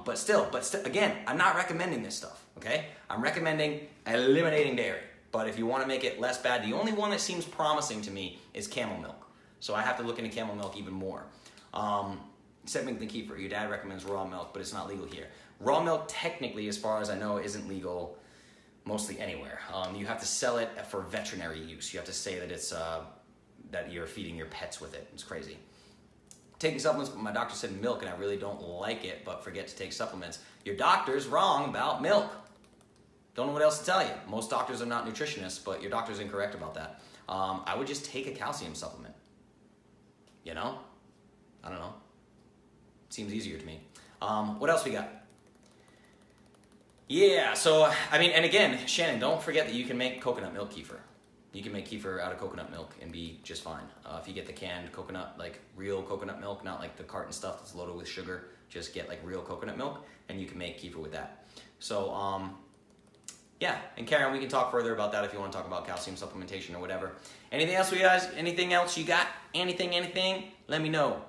But still, again, I'm not recommending this stuff, okay? I'm recommending eliminating dairy. But if you want to make it less bad, the only one that seems promising to me is camel milk. So I have to look into camel milk even more. Except the kefir. Your dad recommends raw milk, but it's not legal here. Raw milk, technically, as far as I know, isn't legal mostly anywhere. You have to sell it for veterinary use. You have to say that it's that you're feeding your pets with it. It's crazy. Taking supplements, but my doctor said milk, and I really don't like it, but forget to take supplements. Your doctor's wrong about milk. Don't know what else to tell you. Most doctors are not nutritionists, but your doctor's incorrect about that. I would just take a calcium supplement. You know? I don't know. Seems easier to me. What else we got? Yeah, so, I mean, and again, Shannon, don't forget that you can make coconut milk kefir. You can make kefir out of coconut milk and be just fine. If you get the canned coconut, like real coconut milk, not like the carton stuff that's loaded with sugar, just get like real coconut milk, and you can make kefir with that. So, yeah, and Karen, we can talk further about that if you want to talk about calcium supplementation or whatever. Anything else, you guys? Anything else you got? Anything? Let me know.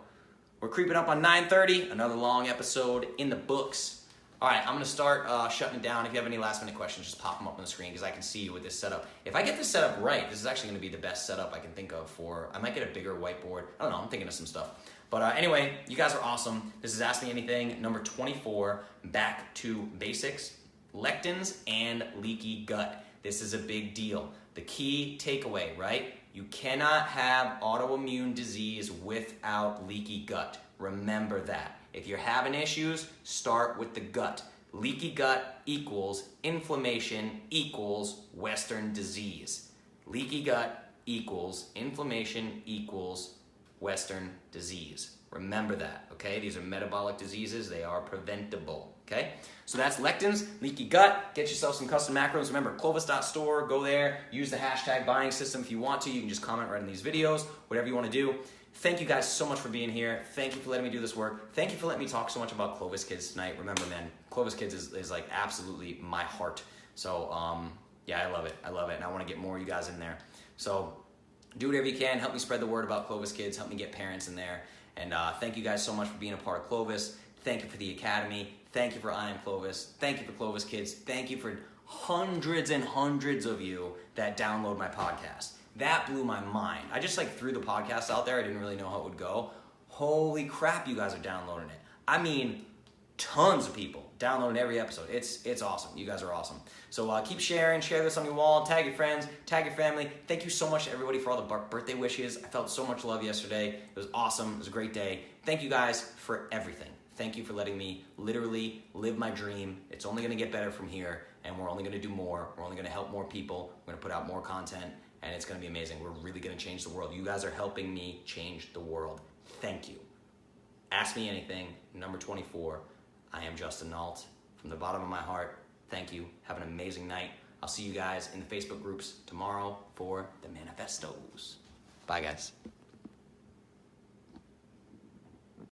We're creeping up on 9:30, another long episode in the books. All right, I'm going to start shutting it down. If you have any last-minute questions, just pop them up on the screen because I can see you with this setup. If I get this set up right, this is actually going to be the best setup I can think of for... I might get a bigger whiteboard. I don't know. I'm thinking of some stuff. But anyway, you guys are awesome. This is Ask Me Anything, number 24, back to basics, lectins and leaky gut. This is a big deal. The key takeaway, right? You cannot have autoimmune disease without leaky gut. Remember that. If you're having issues, start with the gut. Leaky gut equals inflammation equals Western disease. Leaky gut equals inflammation equals Western disease. Remember that, okay? These are metabolic diseases. They are preventable, okay? So that's lectins, leaky gut. Get yourself some custom macros. Remember, Clovis.store. Go there. Use the hashtag buying system if you want to. You can just comment right in these videos, whatever you want to do. Thank you guys so much for being here. Thank you for letting me do this work. Thank you for letting me talk so much about Clovis Kids tonight. Remember, man, Clovis Kids is like absolutely my heart. So, yeah, I love it. And I want to get more of you guys in there. So do whatever you can. Help me spread the word about Clovis Kids. Help me get parents in there. And thank you guys so much for being a part of Clovis. Thank you for the Academy. Thank you for I Am Clovis. Thank you for Clovis Kids. Thank you for hundreds and hundreds of you that download my podcast. That blew my mind. I just like threw the podcast out there. I didn't really know how it would go. Holy crap, you guys are downloading it. I mean, tons of people downloading every episode. It's awesome. You guys are awesome. So keep sharing. Share this on your wall. Tag your friends. Tag your family. Thank you so much to everybody for all the birthday wishes. I felt so much love yesterday. It was awesome. It was a great day. Thank you guys for everything. Thank you for letting me literally live my dream. It's only going to get better from here, and we're only going to do more. We're only going to help more people. We're going to put out more content, and it's going to be amazing. We're really going to change the world. You guys are helping me change the world. Thank you. Ask Me Anything, number 24. I am Justin Nault. From the bottom of my heart, thank you. Have an amazing night. I'll see you guys in the Facebook groups tomorrow for the manifestos. Bye, guys.